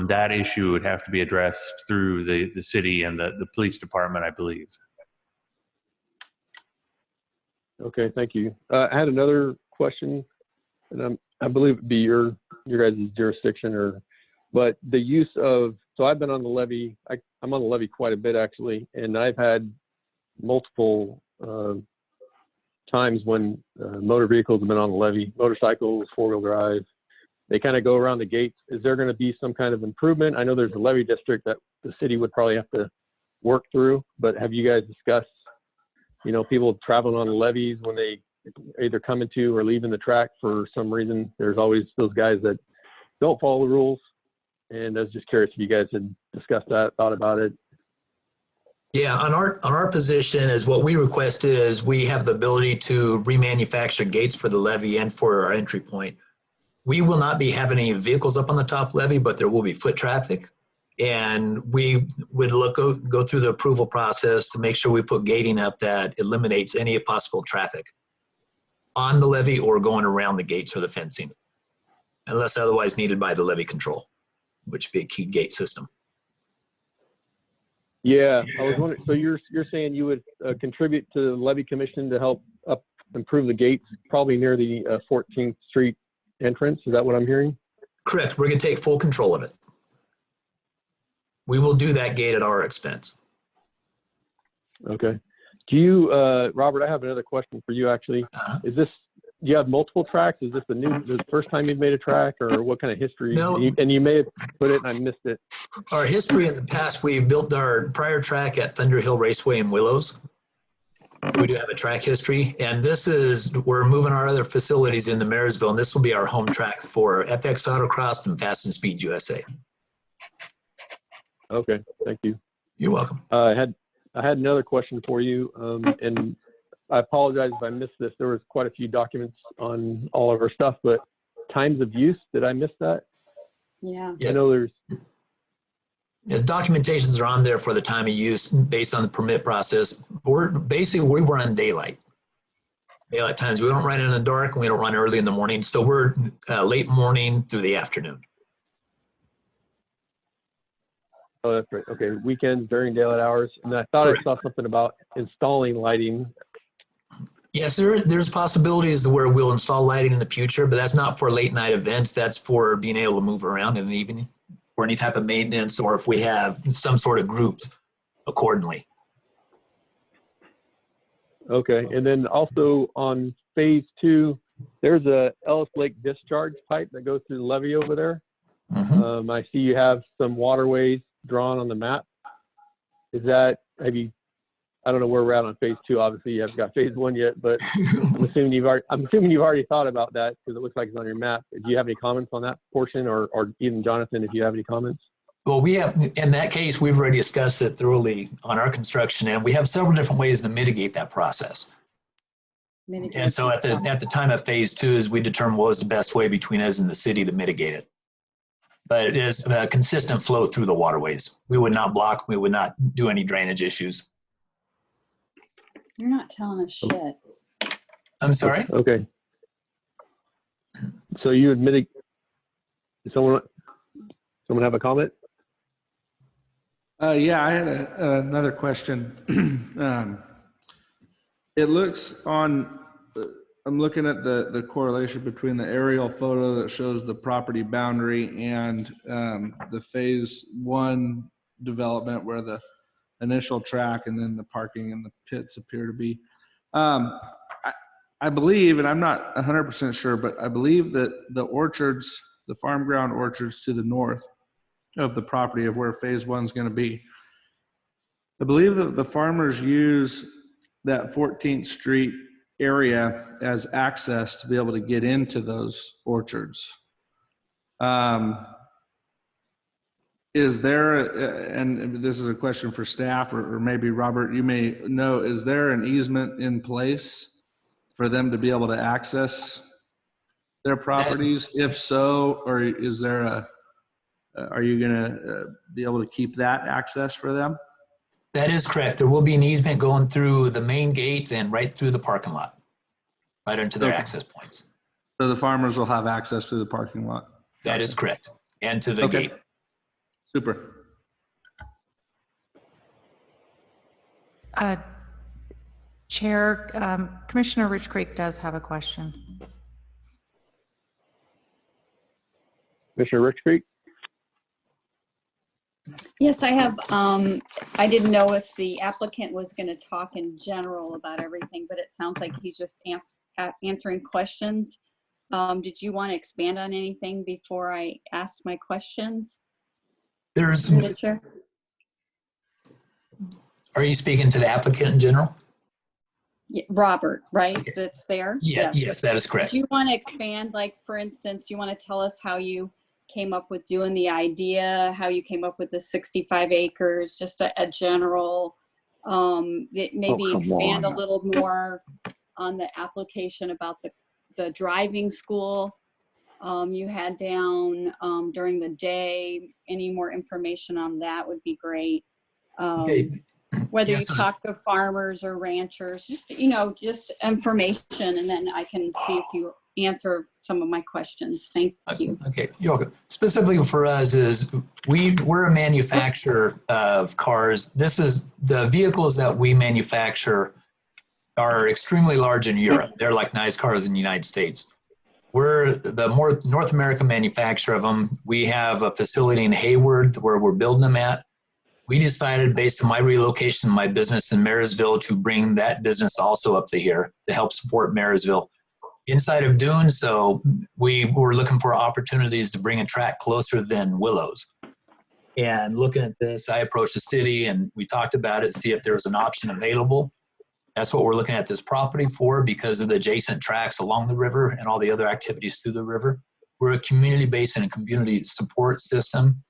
I: that issue would have to be addressed through the city and the police department, I believe.
L: Okay, thank you. I had another question, and I believe it'd be your guys' jurisdiction, but the use of, so I've been on the levee, I'm on the levee quite a bit actually, and I've had multiple times when motor vehicles have been on the levee, motorcycles, four-wheel drive, they kind of go around the gates. Is there going to be some kind of improvement? I know there's a levee district that the city would probably have to work through, but have you guys discussed, people traveling on the levees when they either come into or leaving the track for some reason? There's always those guys that don't follow the rules. And I was just curious if you guys had discussed that, thought about it.
K: Yeah, on our position is what we requested is we have the ability to remanufacture gates for the levee and for our entry point. We will not be having any vehicles up on the top levee, but there will be foot traffic. And we would go through the approval process to make sure we put gating up that eliminates any possible traffic on the levee or going around the gates or the fencing, unless otherwise needed by the levee control, which would be a key gate system.
L: Yeah, I was wondering, so you're saying you would contribute to the levee commission to help improve the gates, probably near the 14th Street entrance. Is that what I'm hearing?
K: Correct. We're going to take full control of it. We will do that gate at our expense.
L: Okay. Do you, Robert, I have another question for you actually. Do you have multiple tracks? Is this the first time you've made a track, or what kind of history?
K: No.
L: And you may have put it and I missed it.
K: Our history in the past, we built our prior track at Thunder Hill Raceway in Willows. We do have a track history, and we're moving our other facilities into Marysville, and this will be our home track for FX Autocross and Fast and Speed USA.
L: Okay, thank you.
K: You're welcome.
L: I had another question for you, and I apologize if I missed this. There was quite a few documents on all of our stuff, but times of use, did I miss that?
C: Yeah.
L: I know there's...
K: The documentations are on there for the time of use based on the permit process. We run daylight times. We don't run in the dark and we don't run early in the morning. So we're late morning through the afternoon.
L: Oh, that's right. Okay, weekends during daylight hours. And I thought I saw something about installing lighting.
K: Yes, there's possibilities where we'll install lighting in the future, but that's not for late night events. That's for being able to move around in the evening for any type of maintenance, or if we have some sort of groups accordingly.
L: Okay, and then also on phase 2, there's a Ellis Lake discharge pipe that goes through the levee over there.
K: Mm-hmm.
L: I see you have some waterways drawn on the map. I don't know where we're at on phase 2. Obviously, you haven't got phase 1 yet, but I'm assuming you've already thought about that because it looks like it's on your map. Do you have any comments on that portion, or even Jonathan, if you have any comments?
K: Well, in that case, we've already discussed it thoroughly on our construction, and we have several different ways to mitigate that process. And so at the time of phase 2 is we determined what was the best way between us and the city to mitigate it. But it is a consistent flow through the waterways. We would not block, we would not do any drainage issues.
C: You're not telling us shit.
K: I'm sorry?
L: Okay. So you would mitigate. Does someone have a comment?
A: Yeah, I had another question. It looks on, I'm looking at the correlation between the aerial photo that shows the property boundary and the phase 1 development where the initial track and then the parking and the pits appear to be. I believe, and I'm not 100% sure, but I believe that the orchards, the farm ground orchards to the north of the property of where phase 1 is going to be, I believe that the farmers use that 14th Street area as access to be able to get into those orchards. Is there, and this is a question for staff, or maybe Robert, you may know, is there an easement in place for them to be able to access their properties? If so, or is there are you gonna be able to keep that access for them?
K: That is correct. There will be an easement going through the main gates and right through the parking lot, right into their access points.
A: So the farmers will have access to the parking lot?
K: That is correct. And to the gate.
A: Super.
E: Chair, Commissioner Rich Creek does have a question.
L: Commissioner Rich Creek?
C: Yes, I have. I didn't know if the applicant was going to talk in general about everything, but it sounds like he's just answering questions. Did you want to expand on anything before I ask my questions?
K: Are you speaking to the applicant in general?
C: Yeah, Robert, right?
K: Okay.
C: That's there?
K: Yeah, yes, that is correct.
C: Do you want to expand, like, for instance, do you want to tell us how you came up with doing the idea, how you came up with the 65 acres, just a general, maybe expand a little more on the application about the driving school you had down during the day. Any more information on that would be great.
K: Okay.
C: Whether you talk to farmers or ranchers, just, just information, and then I can see if you answer some of my questions. Thank you.
K: Okay, you're welcome. Specifically for us is we're a manufacturer of cars. This is the vehicles that we manufacture are extremely large in Europe. They're like nice cars in the United States. We're the more North American manufacturer of them. We have a facility in Hayward where we're building them at. We decided, based on my relocation of my business in Marysville, to bring that business also up to here to help support Marysville. Inside of doing so, we were looking for opportunities to bring a track closer than Willows. And looking at this, I approached the city and we talked about it, see if there was an option available. That's what we're looking at this property for, because of the adjacent tracks along the river and all the other activities through the river. We're a community-based and a community support system.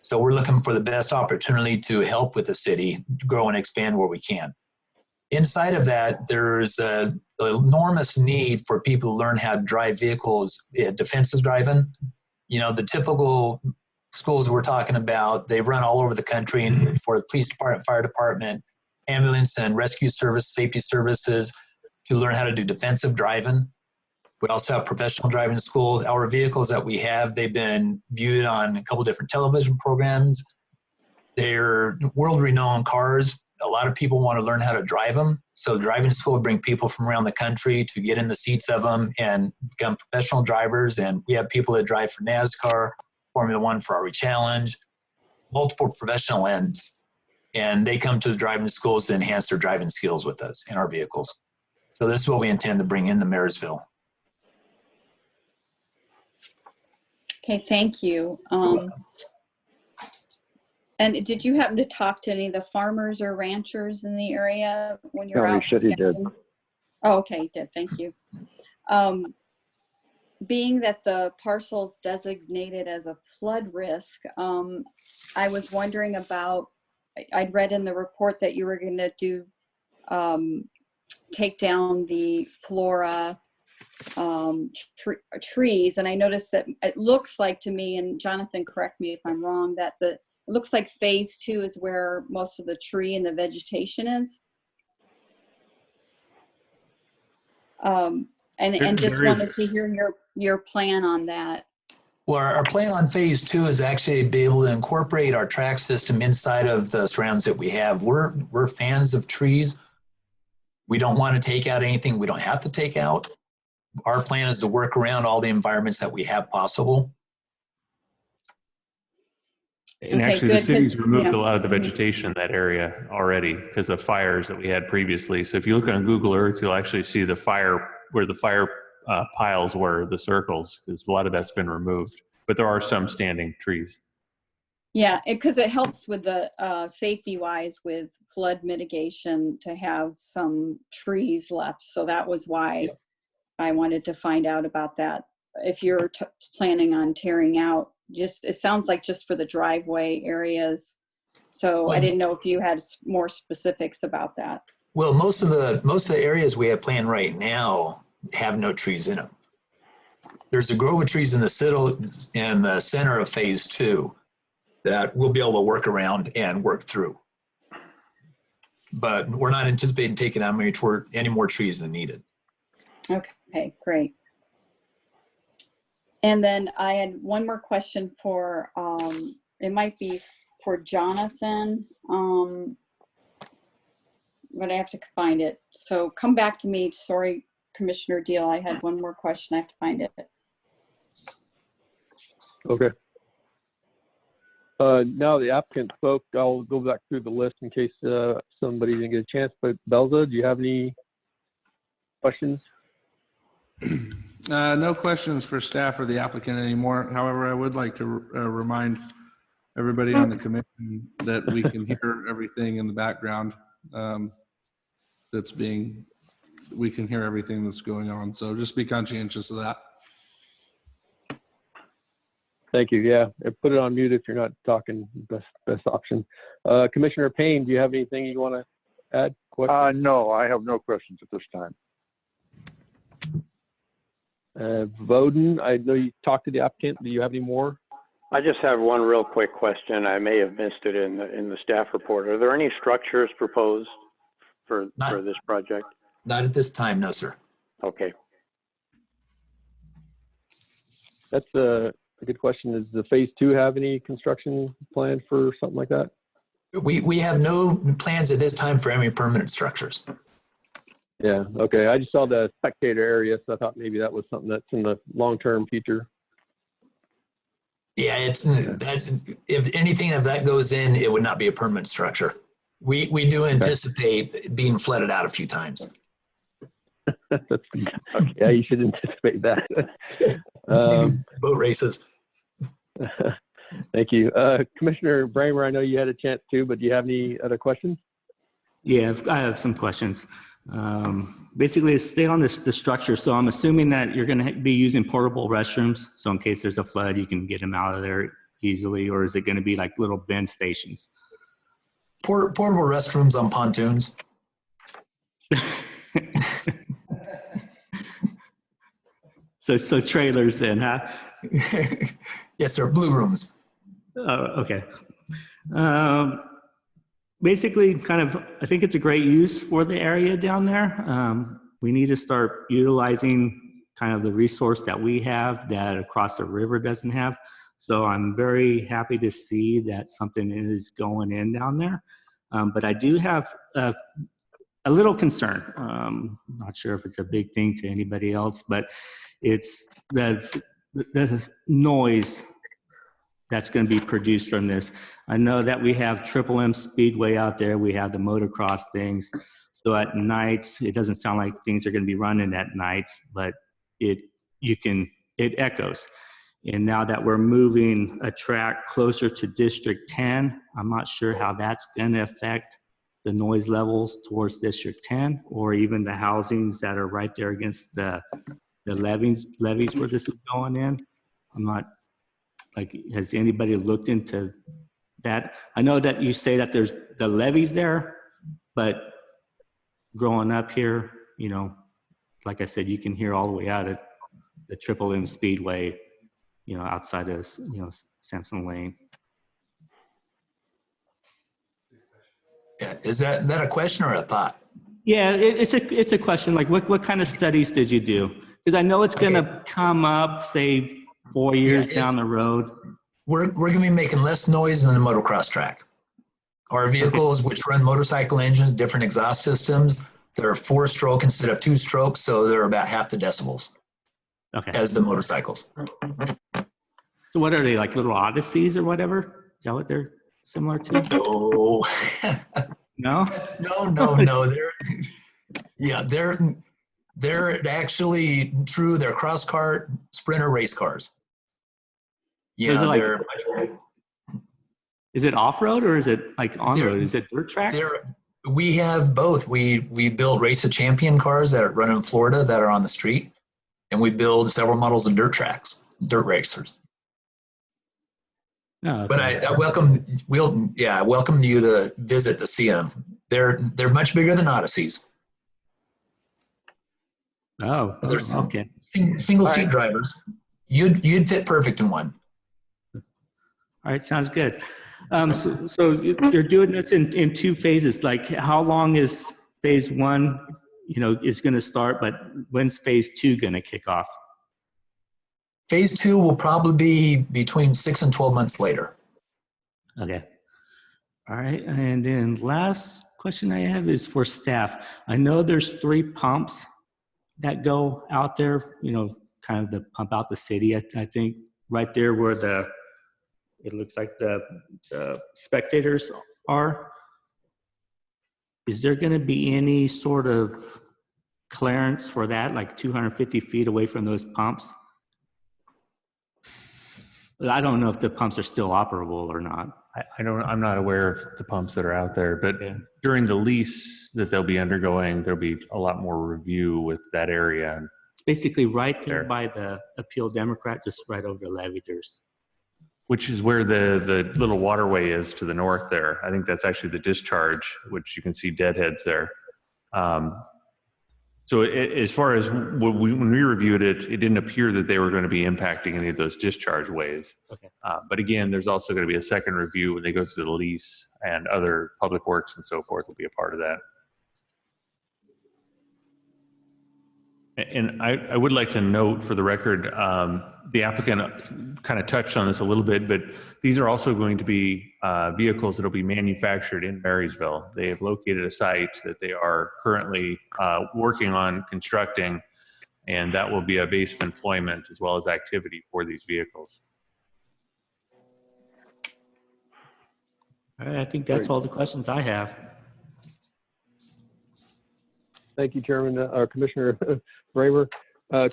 K: So we're looking for the best opportunity to help with the city grow and expand where we can. Inside of that, there's an enormous need for people to learn how to drive vehicles, defensive driving. The typical schools we're talking about, they run all over the country, and for the police department, fire department, ambulance and rescue service, safety services, to learn how to do defensive driving. We also have professional driving school. Our vehicles that we have, they've been viewed on a couple different television programs. They're world-renowned cars. A lot of people want to learn how to drive them. So driving school will bring people from around the country to get in the seats of them and become professional drivers. And we have people that drive for NASCAR, Formula One, Ferrari Challenge, multiple professional ends. And they come to the driving schools to enhance their driving skills with us in our vehicles. So this is what we intend to bring into Marysville.
C: Okay, thank you. And did you happen to talk to any of the farmers or ranchers in the area when you're out?
F: He said he did.
C: Oh, okay, he did. Thank you. Being that the parcel's designated as a flood risk, I was wondering about, I'd read in the report that you were going to do, take down the flora trees, and I noticed that it looks like to me, and Jonathan, correct me if I'm wrong, that it looks like phase 2 is where most of the tree and the vegetation is. And just wanted to hear your plan on that.
K: Well, our plan on phase 2 is actually be able to incorporate our track system inside of the surrounds that we have. We're fans of trees. We don't want to take out anything we don't have to take out. Our plan is to work around all the environments that we have possible.
I: And
C: Okay,
I: actually,
C: good,
I: the city's
C: 'cause,
I: removed
C: yeah.
I: a lot of the vegetation in that area already because of fires that we had previously. So if you look on Google Earth, you'll actually see the fire, where the fire piles were, the circles, because a lot of that's been removed. But there are some standing trees.
C: Yeah, because it helps with the safety wise with flood mitigation to have some trees left. So that was why I wanted to find out about that. If you're planning on tearing out, just, it sounds like just for the driveway areas. So I didn't know if you had more specifics about that.
K: Well, most of the areas we have planned right now have no trees in them. There's a grove of trees in the center of phase 2 that we'll be able to work around and work through. But we're not anticipating taking out any more trees than needed.
C: Okay, great. And then I had one more question for, it might be for Jonathan, but I have to find it. So come back to me. Sorry, Commissioner Deal, I had one more question. I have to find it.
L: Okay. Now the applicant spoke, I'll go back through the list in case somebody didn't get a chance. But Belza, do you have any questions?
A: No questions for staff or the applicant anymore. However, I would like to remind everybody on the commission that we can hear everything in the background we can hear everything that's going on. So just be conscientious of that.
L: Thank you. Yeah, put it on mute if you're not talking. Best option. Commissioner Payne, do you have anything you want to add?
F: No, I have no questions at this time.
L: Voden, I know you talked to the applicant. Do you have any more?
H: I just have one real quick question. I may have missed it in the staff report. Are there any structures proposed for this project?
K: Not at this time, no, sir.
H: Okay.
L: That's a good question. Does the phase 2 have any construction planned for something like that?
K: We have no plans at this time for any permanent structures.
L: Yeah, okay. I just saw the spectator area, so I thought maybe that was something that's in the long-term future.
K: Yeah, if anything of that goes in, it would not be a permanent structure. We do anticipate being flooded out a few times.
L: Yeah, you should anticipate that.
K: Boat races.
L: Thank you. Commissioner Bramer, I know you had a chance too, but do you have any other questions?
G: Yeah, I have some questions. Basically, stay on the structure. So I'm assuming that you're going to be using portable restrooms. So in case there's a flood, you can get them out of there easily, or is it going to be like little bin stations?
K: Portable restrooms on pontoons.
G: So trailers then, huh?
K: Yes, sir. Blue rooms.
G: Okay. Basically, kind of, I think it's a great use for the area down there. We need to start utilizing kind of the resource that we have that across the river doesn't have. So I'm very happy to see that something is going in down there. But I do have a little concern. Not sure if it's a big thing to anybody else, but it's the noise that's going to be produced from this. I know that we have Triple M Speedway out there. We have the motocross things. So at nights, it doesn't sound like things are going to be running at nights, but it echoes. And now that we're moving a track closer to District 10, I'm not sure how that's going to affect the noise levels towards District 10, or even the housings that are right there against the levees where this is going in. I'm not, like, has anybody looked into that? I know that you say that there's the levees there, but growing up here, you know, like I said, you can hear all the way out at the Triple M Speedway, you know, outside of, you know, Sampson Lane.
K: Yeah. Is that a question or a thought?
G: Yeah, it's a question. Like, what kind of studies did you do? Because I know it's going to come up, say, 4 years
K: Yeah,
G: down the road?
K: we're going to be making less noise than the motocross track. Our vehicles, which run motorcycle engines, different exhaust systems, they're 4-stroke instead of 2-stroke, so they're about half the decibels
G: Okay.
K: as the motorcycles.
G: So what are they, like little Odysseys or whatever? Is that what they're similar to?
K: No,
G: No?
K: no. They're actually true. They're cross kart sprinter race cars.
G: So is it like,
K: they're
G: is it off-road or is it like on-road? Is it dirt track?
K: we have both. We build Race of Champion cars that run in Florida that are on the street, and we build several models of dirt tracks, dirt racers.
G: Oh, okay.
K: But I welcome you to visit to see them. They're much bigger than Odysseys.
G: Oh,
K: They're
G: okay.
K: single seat drivers. You'd fit perfect in one.
G: All right, sounds good. So you're doing this in 2 phases. Like, how long is phase 1, is going to start, but when's phase 2 going to kick off?
K: Phase 2 will probably be between 6 and 12 months later.
G: Okay. All right. And then last question I have is for staff. I know there's 3 pumps that go out there, kind of to pump out the city. I think right there where it looks like the spectators are. Is there going to be any sort of clearance for that, like 250 feet away from those pumps? I don't know if the pumps are still operable or not.
I: I'm not aware of the pumps that are out there, but during the lease that they'll be undergoing, there'll be a lot more review with that area.
G: It's basically right there by the Appeal Democrat, just right over the levee.
I: Which is where the little waterway is to the north there. I think that's actually the discharge, which you can see deadheads there. So as far as when we reviewed it, it didn't appear that they were going to be impacting any of those discharge ways.
G: Okay.
I: But again, there's also going to be a second review when they go through the lease, and other public works and so forth will be a part of that. And I would like to note for the record, the applicant kind of touched on this a little bit, but these are also going to be vehicles that will be manufactured in Marysville. They have located a site that they are currently working on constructing, and that will be a base of employment as well as activity for these vehicles.
G: All right, I think that's all the questions I have.
L: Thank you, Chairman, or Commissioner Bramer.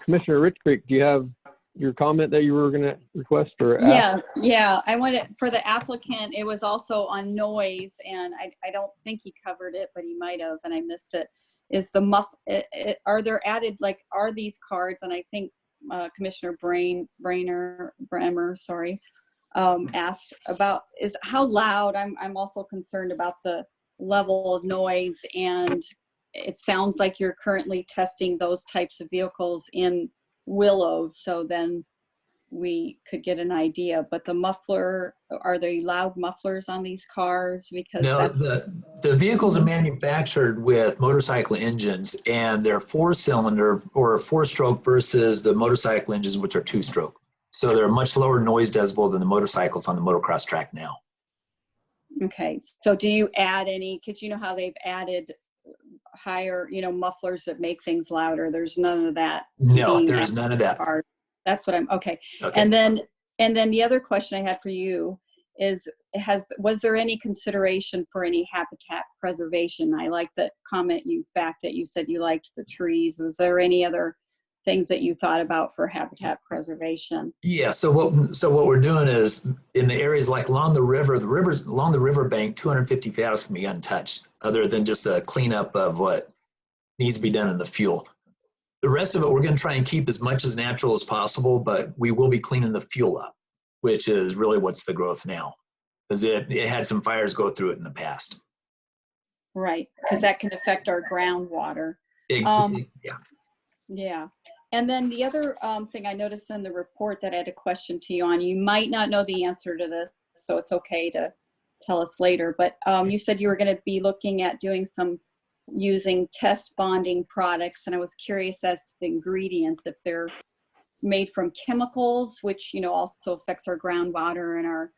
L: Commissioner Rich Creek, do you have your comment that you were going to request or ask?
C: Yeah. I wanted, for the applicant, it was also on noise, and I don't think he covered it, but he might have, and I missed it. Is the are there added, like, are these cars, and I think Commissioner Bremer, sorry, asked about, is how loud. I'm also concerned about the level of noise, and it sounds like you're currently testing those types of vehicles in Willows, so then we could get an idea. But the muffler, are they loud mufflers on these cars? Because
K: no, the vehicles are manufactured with motorcycle engines, and they're 4-cylinder or 4-stroke versus the motorcycle engines, which are 2-stroke. So they're much lower noise decibel than the motorcycles on the motocross track now.
C: Okay, so do you add any, because you know how they've added higher, mufflers that make things louder? There's none of that.
K: No, there is none of that.
C: That's what okay. And then the other question I had for you is, was there any consideration for any habitat preservation? I like that comment that you said you liked the trees. Was there any other things that you thought about for habitat preservation?
K: Yeah, so what we're doing is, in the areas like along the rivers along the riverbank, 250 feet out can be untouched, other than just a cleanup of what needs to be done in the fuel. The rest of it, we're going to try and keep as much as natural as possible, but we will be cleaning the fuel up, which is really what's the growth now, because it had some fires go through it in the past.
C: Right, because that can affect our groundwater. Yeah. And then the other thing I noticed in the report that I had a question to you on, you might not know the answer to this, so it's okay to tell us later, but you said you were going to be looking at using test bonding products, and I was curious as to the ingredients, if they're made from chemicals, which, you know, also affects our groundwater and our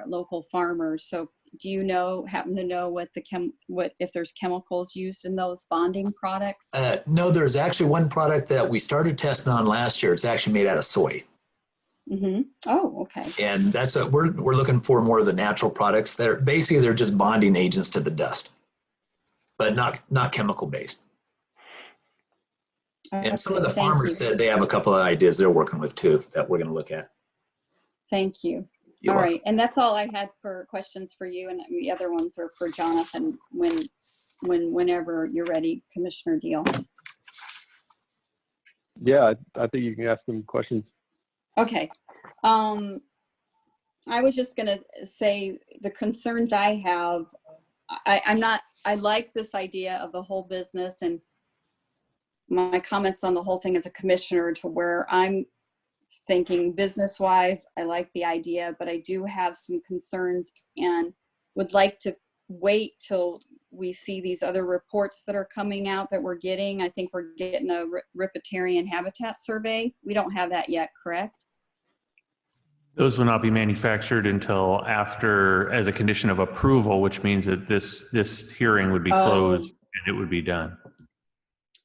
C: local farmers. So do you happen to know what if there's chemicals used in those bonding products?
K: No, there's actually one product that we started testing on last year. It's actually made out of soy.
C: Mm-hmm. Oh, okay.
K: And that's we're looking for more of the natural products. They're just bonding agents to the dust, but not chemical based. And some of the farmers said they have a couple of ideas they're working with too that we're going to look at.
C: Thank you. All right, and that's all I had for questions for you, and the other ones are for Jonathan whenever you're ready, Commissioner Deal.
L: Yeah, I think you can ask them questions.
C: Okay. I was just going to say the concerns I have, I like this idea of the whole business and my comments on the whole thing as a commissioner, to where I'm thinking business wise, I like the idea, but I do have some concerns and would like to wait till we see these other reports that are coming out that we're getting. I think we're getting a riparian habitat survey. We don't have that yet, correct?
I: Those will not be manufactured until after, as a condition of approval, which means that this hearing would be closed and it would be done.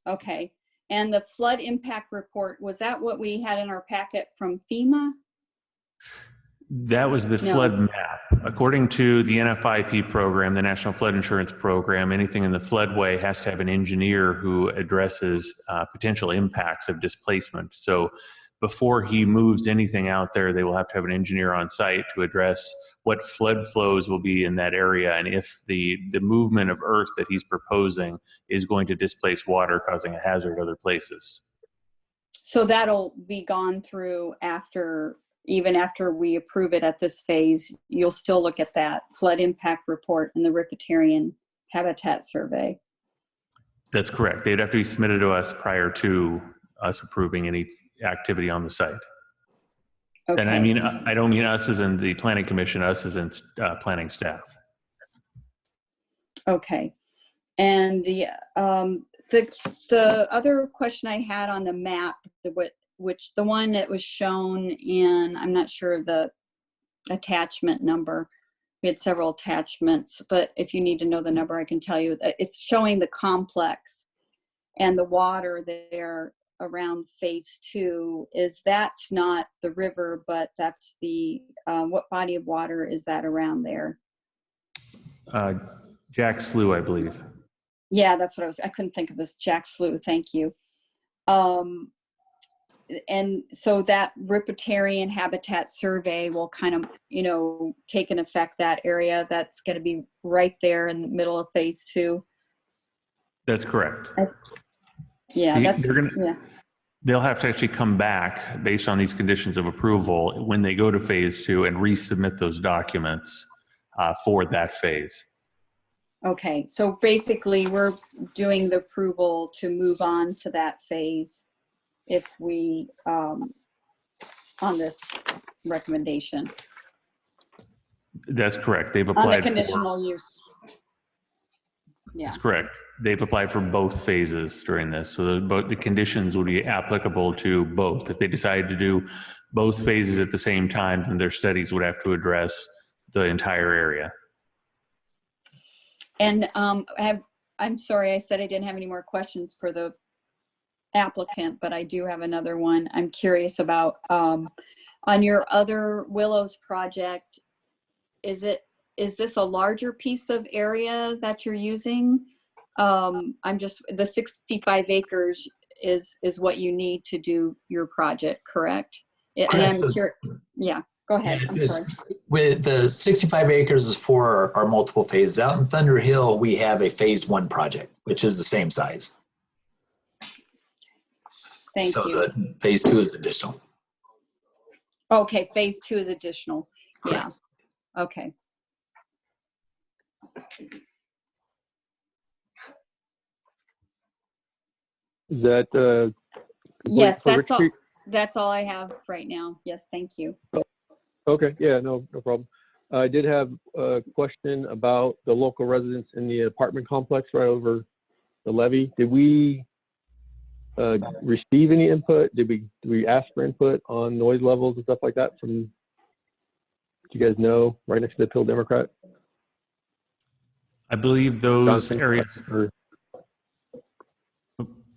C: Okay. And the flood impact report, was that what we had in our packet from FEMA?
I: That was the flood map. According to the NFIP program, the National Flood Insurance Program, anything in the floodway has to have an engineer who addresses potential impacts of displacement. So before he moves anything out there, they will have to have an engineer on site to address what flood flows will be in that area, and if the movement of earth that he's proposing is going to displace water, causing a hazard other places.
C: So that'll be gone through even after we approve it at this phase. You'll still look at that flood impact report and the riparian habitat survey.
I: That's correct. They'd have to be submitted to us prior to us approving any activity on the site. Okay. And I don't mean us as in the planning commission, us as in planning staff.
C: Okay. And the other question I had on the map, which the one that was shown in, I'm not sure the attachment number. We had several attachments, but if you need to know the number, I can tell you. It's showing the complex and the water there around phase 2. That's not the river, but that's the, what body of water is that around there?
I: Jack Slough, I believe.
C: Yeah, that's what I couldn't think of this. Jack Slough, thank you. And so that riparian habitat survey will kind of, take an effect that area. That's going to be right there in the middle of phase 2.
I: That's correct.
C: Yeah,
I: they'll have to actually come back based on these conditions of approval when they go to phase 2 and resubmit those documents for that phase.
C: Okay, so basically we're doing the approval to move on to that phase if we, on this recommendation.
I: That's correct. They've applied
C: on the conditional use. Yeah.
I: That's correct. They've applied for both phases during this. So the conditions will be applicable to both. If they decide to do both phases at the same time, then their studies would have to address the entire area. And
C: I'm sorry, I said I didn't have any more questions for the applicant, but I do have another one. I'm curious about, on your other Willows project, is this a larger piece of area that you're using? The 65 acres is what you need to do your project, correct?
K: Correct.
C: And I'm curious, yeah, go ahead, I'm sorry.
K: With the 65 acres is for our multiple phases. Out in Thunder Hill, we have a phase 1 project, which is the same size.
C: Thank you.
K: So the phase 2 is additional.
C: Okay, phase 2 is additional.
K: Correct.
C: Yeah, okay.
L: Is that
C: yes, that's all I have right now. Yes, thank you.
L: Okay, yeah, no problem. I did have a question about the local residents in the apartment complex right over the levee. Did we receive any input? Did we ask for input on noise levels and stuff like that from, do you guys know, right next to the Pill Democrat?
I: I believe those
L: Jonathan?
I: areas,
L: Or-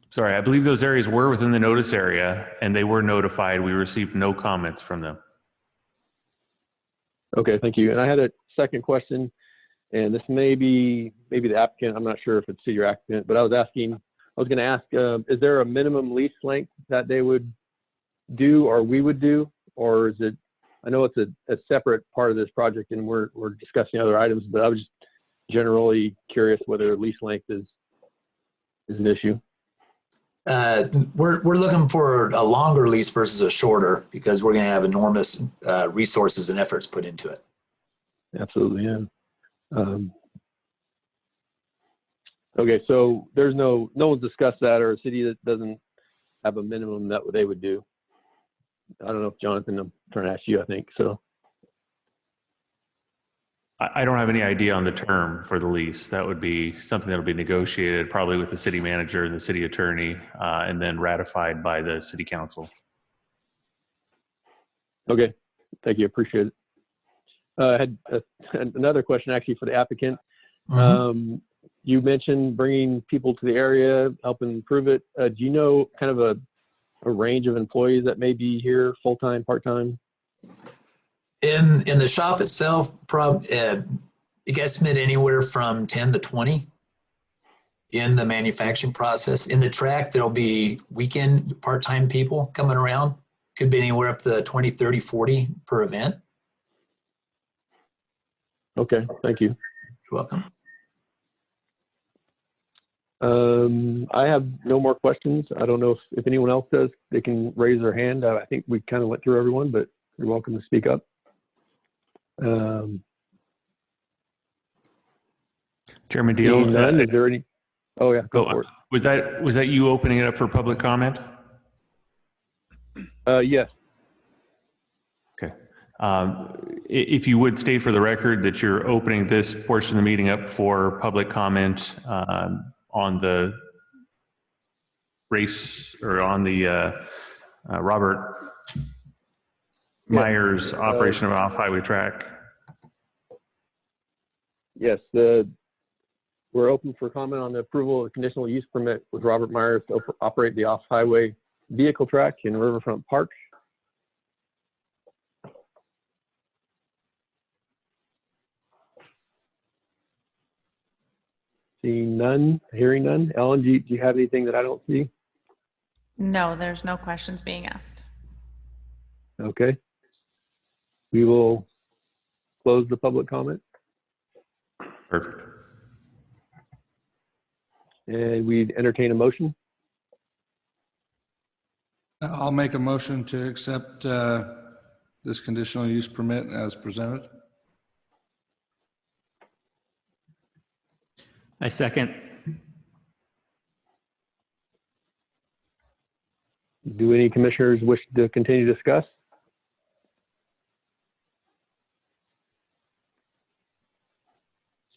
I: sorry, I believe those areas were within the notice area and they were notified. We received no comments from them.
L: Okay, thank you. And I had a second question, and this may be maybe the applicant. I'm not sure if it's to your applicant, but I was going to ask, is there a minimum lease length that they would do or we would do? Or is it, I know it's a separate part of this project and we're discussing other items, but I was just generally curious whether lease length is an issue.
K: We're looking for a longer lease versus a shorter because we're going to have enormous resources and efforts put into it.
L: Absolutely, yeah. Okay, so there's no one's discussed that, or a city that doesn't have a minimum that they would do. I don't know if Jonathan, I'm trying to ask you, I think so.
I: I don't have any idea on the term for the lease. That would be something that will be negotiated probably with the city manager and the city attorney, and then ratified by the city council.
L: Okay, thank you, appreciate it. I had another question actually for the applicant.
K: Mm-hmm.
L: You mentioned bringing people to the area, helping improve it. Do you know kind of a range of employees that may be here, full-time, part-time?
K: In the shop itself, you can estimate anywhere from 10 to 20 in the manufacturing process. In the track, there'll be weekend part-time people coming around. Could be anywhere up to 20, 30, 40 per event.
L: Okay, thank you.
K: You're welcome.
L: I have no more questions. I don't know if anyone else does. They can raise their hand. I think we kind of went through everyone, but you're welcome to speak up.
I: Chairman Deal,
L: none, is there any? Oh yeah, go for it.
I: Was that you opening it up for public comment?
L: Yes.
I: Okay. If you would state for the record that you're opening this portion of the meeting up for public comment on the race or on the Robert Myers operation of an off-highway track.
L: Yes, we're open for comment on the approval of the conditional use permit with Robert Myers to operate the off-highway vehicle track in Riverfront Park. Seeing none, hearing none. Ellen, do you have anything that I don't see?
E: No, there's no questions being asked.
L: Okay. We will close the public comment.
I: Perfect.
L: And we'd entertain a motion.
A: I'll make a motion to accept this conditional use permit as presented.
G: I second.
L: Do any commissioners wish to continue to discuss?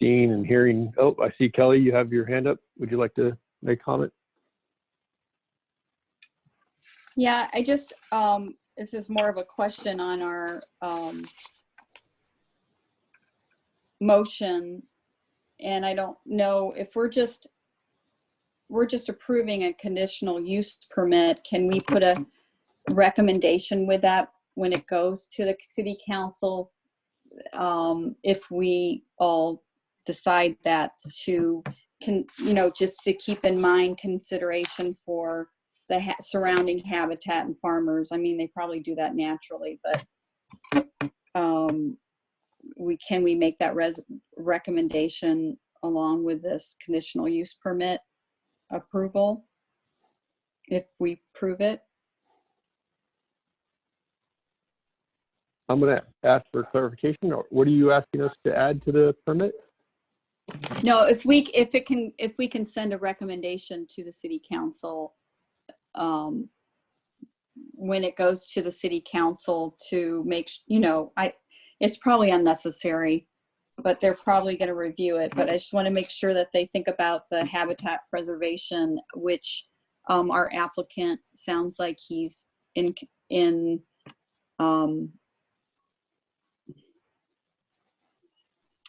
L: Seeing and hearing, oh, I see Kelly, you have your hand up. Would you like to make a comment?
C: Yeah, I just, this is more of a question on our motion. And I don't know if we're just approving a conditional use permit. Can we put a recommendation with that when it goes to the city council? If we all decide that just to keep in mind consideration for the surrounding habitat and farmers. I mean, they probably do that naturally, but can we make that recommendation along with this conditional use permit approval if we prove it?
L: I'm going to ask for clarification. Or what are you asking us to add to the permit?
C: No, if we can send a recommendation to the city council when it goes to the city council to make, it's probably unnecessary, but they're probably going to review it. But I just want to make sure that they think about the habitat preservation, which Our applicant sounds like he's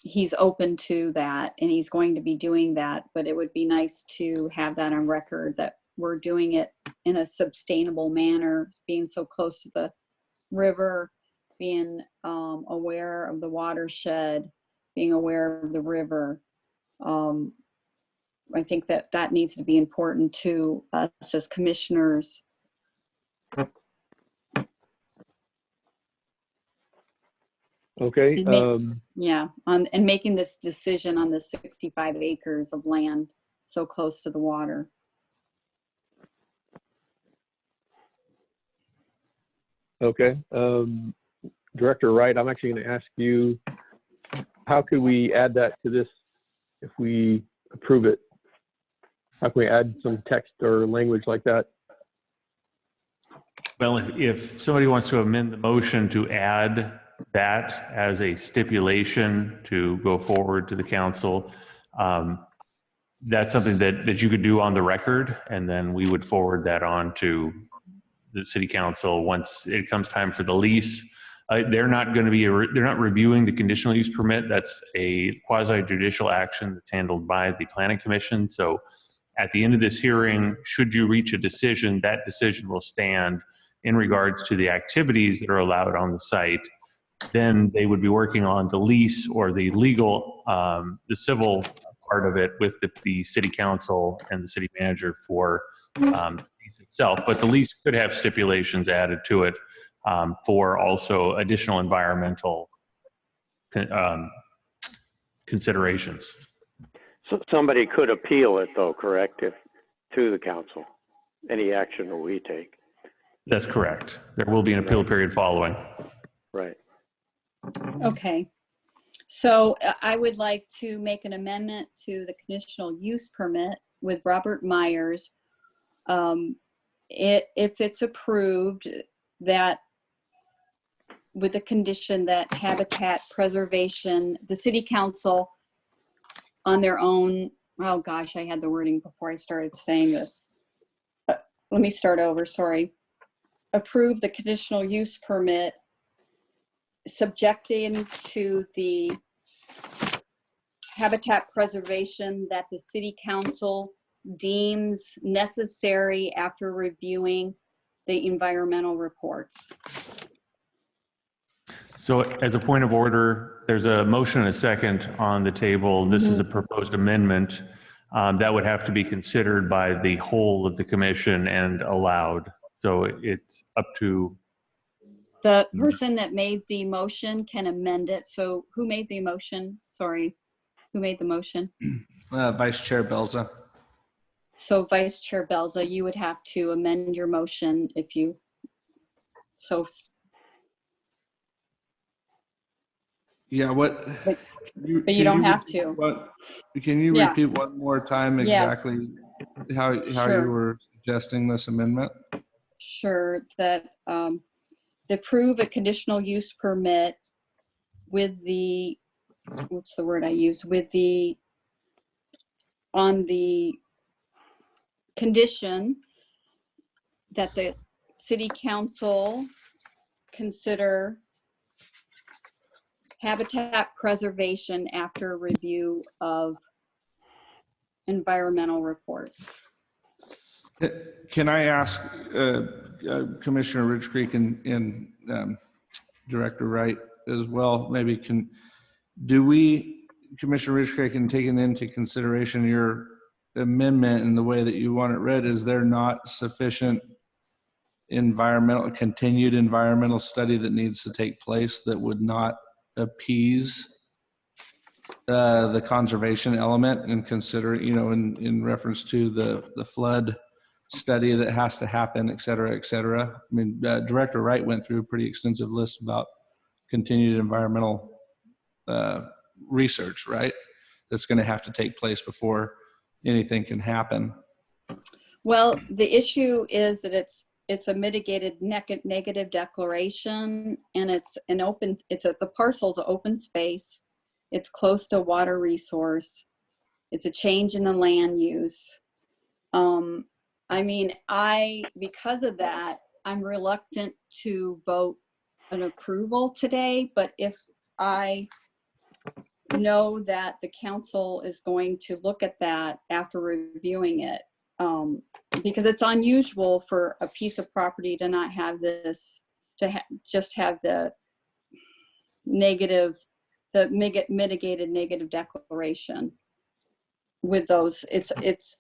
C: he's open to that, and he's going to be doing that, but it would be nice to have that on record that we're doing it in a sustainable manner, being so close to the river, being aware of the watershed, being aware of the river. I think that that needs to be important to us as commissioners.
L: Okay.
C: Yeah, and making this decision on the 65 acres of land so close to the water.
L: Okay. Director Wright, I'm actually going to ask you, how could we add that to this if we approve it? How can we add some text or language like that?
I: Well, if somebody wants to amend the motion to add that as a stipulation to go forward to the council, that's something that you could do on the record, and then we would forward that on to the city council once it comes time for the lease. They're not going to be, they're not reviewing the conditional use permit. That's a quasi judicial action that's handled by the planning commission. So at the end of this hearing, should you reach a decision, that decision will stand in regards to the activities that are allowed on the site. Then they would be working on the lease or the legal, the civil part of it with the city council and the city manager for the lease itself. But the lease could have stipulations added to it for also additional environmental considerations.
H: So somebody could appeal it though, correct? To the council, any action that we take.
I: That's correct. There will be an appeal period following.
H: Right.
C: Okay. So I would like to make an amendment to the conditional use permit with Robert Myers. If it's approved, that with the condition that habitat preservation, the city council on their own, oh gosh, I had the wording before I started saying this. Let me start over, sorry. Approve the conditional use permit subjecting to the habitat preservation that the city council deems necessary after reviewing the environmental reports.
I: So as a point of order, there's a motion and a second on the table. This is a proposed amendment that would have to be considered by the whole of the commission and allowed. So it's up to
C: the person that made the motion can amend it. So who made the motion? Sorry, who made the motion?
A: Vice Chair Belza.
C: So Vice Chair Belza, you would have to amend your motion if you so.
A: Yeah, what?
C: But you don't have to.
A: Can you repeat one more time exactly how
C: Sure.
A: you were suggesting this amendment?
C: Sure, that approve a conditional use permit with the, what's the word I use, with the, on the condition that the city council consider habitat preservation after review of environmental reports.
A: Can I ask Commissioner Ridge Creek and Director Wright as well? Maybe Commissioner Ridge Creek, in taking into consideration your amendment and the way that you want it read, is there not sufficient continued environmental study that needs to take place that would not appease the conservation element and consider, in reference to the flood study that has to happen, et cetera, et cetera? I mean, Director Wright went through a pretty extensive list about continued environmental research, right? That's going to have to take place before anything can happen.
C: Well, the issue is that it's a mitigated negative declaration, and the parcel's open space. It's close to water resource. It's a change in the land use. I mean, because of that, I'm reluctant to vote an approval today, but if I know that the council is going to look at that after reviewing it, because it's unusual for a piece of property to not have this, just have the mitigated negative declaration with those.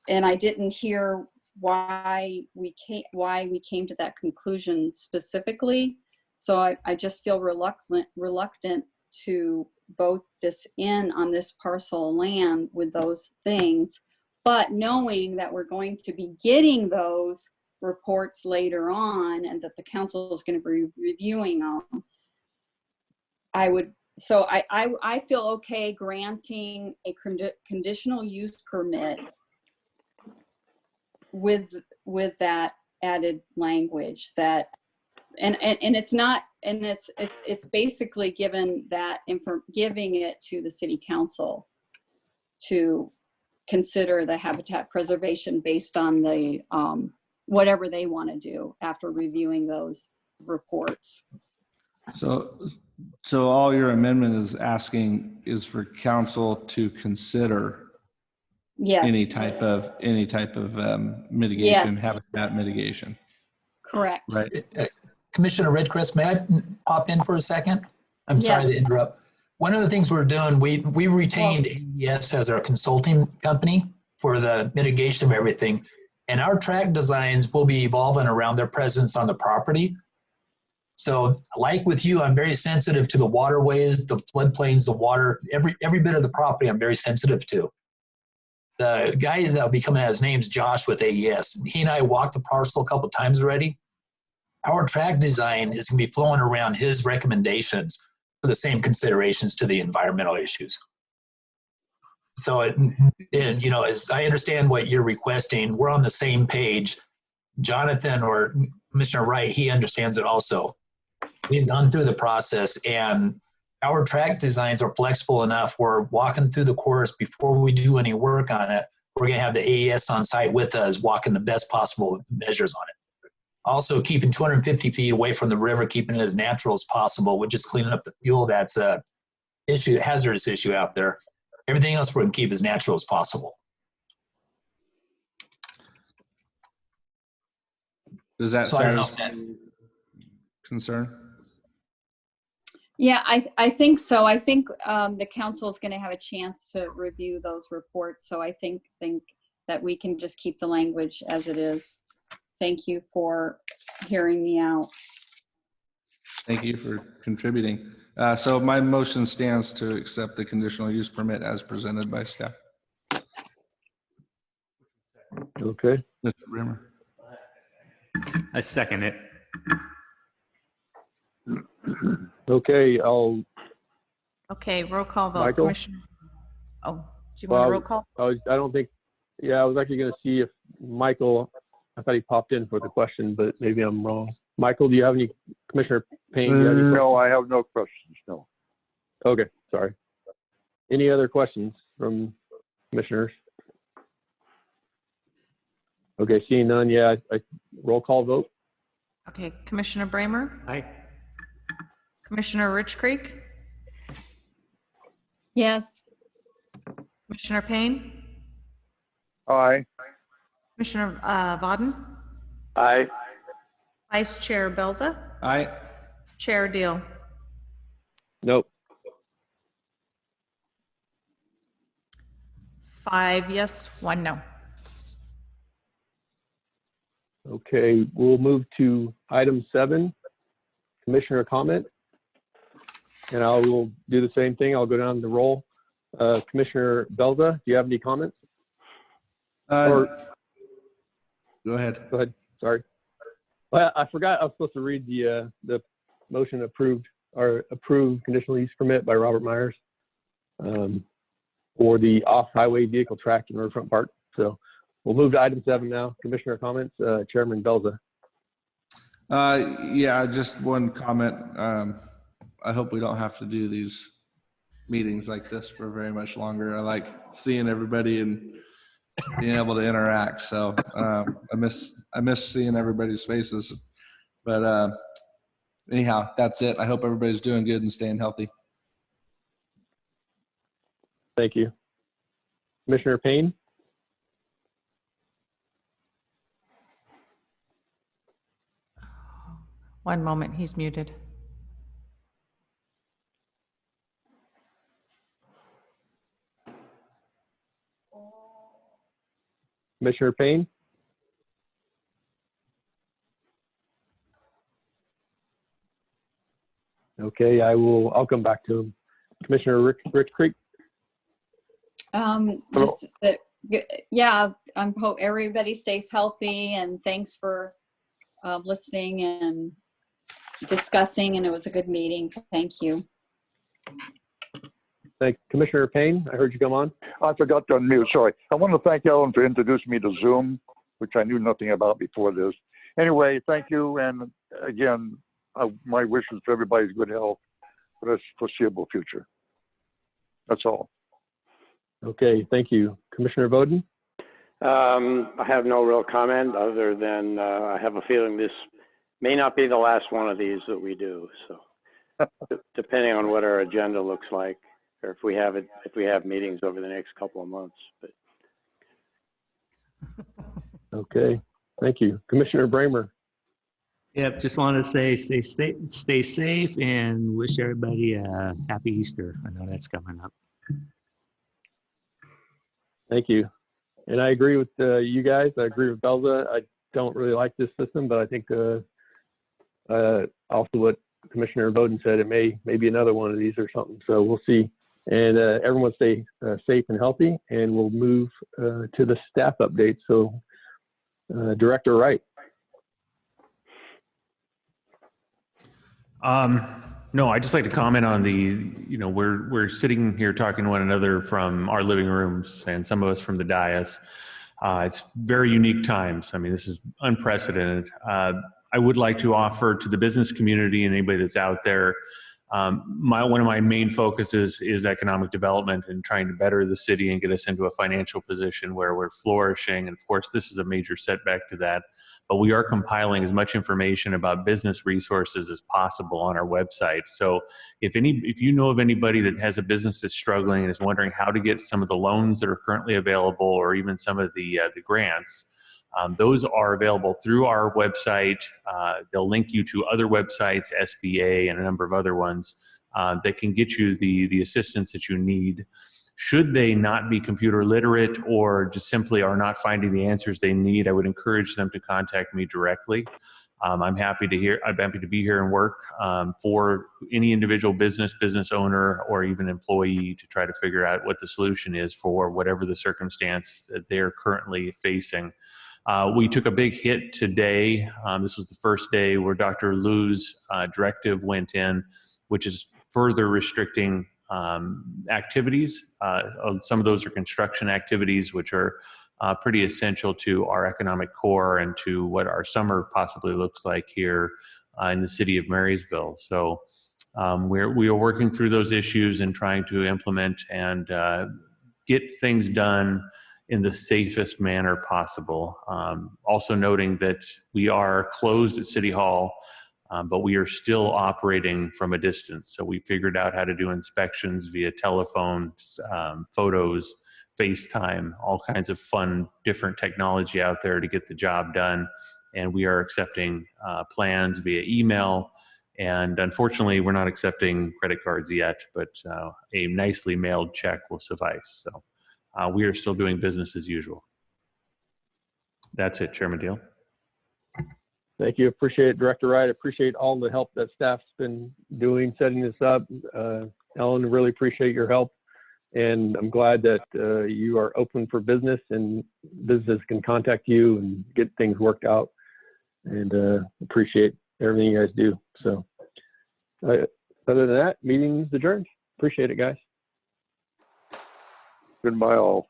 C: And I didn't hear why we came to that conclusion specifically. So I just feel reluctant to vote this in on this parcel of land with those things, but knowing that we're going to be getting those reports later on and that the council is going to be reviewing them, I feel okay granting a conditional use permit with that added language that, and it's not, and it's basically giving it to the city council to consider the habitat preservation based on the whatever they want to do after reviewing those reports.
A: So all your amendment is asking is for council to consider
C: Yes.
A: any type of mitigation,
C: Yes.
A: habitat mitigation.
C: Correct.
A: Right.
K: Commissioner Ridgecrest, may I pop in for a second? I'm sorry
C: Yes.
K: to interrupt. One of the things we're doing, we retained AES as our consulting company for the mitigation of everything. And our track designs will be evolving around their presence on the property. So like with you, I'm very sensitive to the waterways, the floodplains, the water, every bit of the property I'm very sensitive to. The guy that will be coming out, his name's Josh with AES. He and I walked the parcel a couple times already. Our track design is going to be flowing around his recommendations for the same considerations to the environmental issues. So, as I understand what you're requesting, we're on the same page. Jonathan or Commissioner Wright, he understands it also. We've gone through the process and our track designs are flexible enough. We're walking through the course before we do any work on it. We're going to have the AES on site with us, walking the best possible measures on it. Also keeping 250 feet away from the river, keeping it as natural as possible. We're just cleaning up the fuel that's a hazardous issue out there. Everything else we're going to keep as natural as possible.
A: Does that satisfy concern?
C: Yeah, I think so. I think the council is going to have a chance to review those reports. So I think that we can just keep the language as it is. Thank you for hearing me out.
A: Thank you for contributing. So my motion stands to accept the conditional use permit as presented by staff.
L: Okay.
A: Mr. Rimmer.
G: I second it.
L: Okay,
E: Okay, roll call vote.
L: Michael?
E: Commissioner. Oh, do you want a roll call?
L: I was actually going to see if Michael, I thought he popped in for the question, but maybe I'm wrong. Michael, do you have any, Commissioner Payne? Do you have any
F: No, I have no questions, no.
L: Okay, sorry. Any other questions from commissioners? Okay, seeing none, yeah, I roll call vote.
E: Okay, Commissioner Bramer,
G: Aye.
E: Commissioner Rich Creek,
C: Yes.
E: Commissioner Payne,
F: Aye.
E: Commissioner Vaden,
H: Aye.
E: Vice Chair Belza,
A: Aye.
E: Chair Deal.
L: Nope.
E: 5 yes, 1 no.
L: Okay, we'll move to item 7, commissioner comment. And I will do the same thing. I'll go down the roll. Commissioner Belza, do you have any comments?
A: Go ahead.
L: Go ahead. Sorry. Well, I forgot I was supposed to read the motion approved conditional use permit by Robert Myers for the off-highway vehicle track in Riverfront Park. So we'll move to item 7 now. Commissioner comments, Chairman Belza.
A: Yeah, just one comment. I hope we don't have to do these meetings like this for very much longer. I like seeing everybody and being able to interact. So I miss seeing everybody's faces. But anyhow, that's it. I hope everybody's doing good and staying healthy.
L: Thank you. Commissioner Payne?
E: One moment, he's muted.
L: Commissioner Payne? Okay, I'll come back to him. Commissioner Rich Creek?
C: Just that, yeah, I hope everybody stays healthy, and thanks for listening and discussing, and it was a good meeting. Thank you.
L: Thank Commissioner Payne. I heard you come on.
F: I forgot to unmute, sorry. I want to thank Ellen for introducing me to Zoom, which I knew nothing about before this. Anyway, thank you, and again, my wishes for everybody's good health for the foreseeable future. That's all.
L: Okay, thank you. Commissioner Bowden?
H: I have no real comment other than I have a feeling this may not be the last one of these that we do. So depending on what our agenda looks like, or if we have meetings over the next couple of months. But
L: Okay, thank you. Commissioner Bramer?
G: Yep, just want to say stay safe and wish everybody a happy Easter. I know that's coming up.
L: Thank you. And I agree with you guys. I agree with Belza. I don't really like this system, but I think also what Commissioner Bowden said, it may be another one of these or something. So we'll see. And everyone stay safe and healthy, and we'll move to the staff update. So Director Wright.
I: No, I'd just like to comment on we're sitting here talking to one another from our living rooms and some of us from the dais. It's very unique times. I mean, this is unprecedented. I would like to offer to the business community and anybody that's out there, one of my main focuses is economic development and trying to better the city and get us into a financial position where we're flourishing. And of course, this is a major setback to that. But we are compiling as much information about business resources as possible on our website. So if you know of anybody that has a business that's struggling and is wondering how to get some of the loans that are currently available, or even some of the grants, those are available through our website. They'll link you to other websites, SBA and a number of other ones that can get you the assistance that you need. Should they not be computer literate or just simply are not finding the answers they need, I would encourage them to contact me directly. I'm happy to be here and work for any individual business owner, or even employee to try to figure out what the solution is for whatever the circumstance that they're currently facing. We took a big hit today. This was the first day where Dr. Liu's directive went in, which is further restricting activities. Some of those are construction activities, which are pretty essential to our economic core and to what our summer possibly looks like here in the city of Marysville. So we are working through those issues and trying to implement and get things done in the safest manner possible. Also noting that we are closed at City Hall, but we are still operating from a distance. So we figured out how to do inspections via telephones, photos, FaceTime, all kinds of fun, different technology out there to get the job done. And we are accepting plans via email. And unfortunately, we're not accepting credit cards yet, but a nicely mailed check will suffice. So we are still doing business as usual. That's it, Chairman Deal.
L: Thank you. Appreciate it, Director Wright. Appreciate all the help that staff's been doing, setting this up. Ellen, really appreciate your help. And I'm glad that you are open for business and business can contact you and get things worked out. And appreciate everything you guys do. So other than that, meeting's adjourned. Appreciate it, guys.
F: Goodbye all.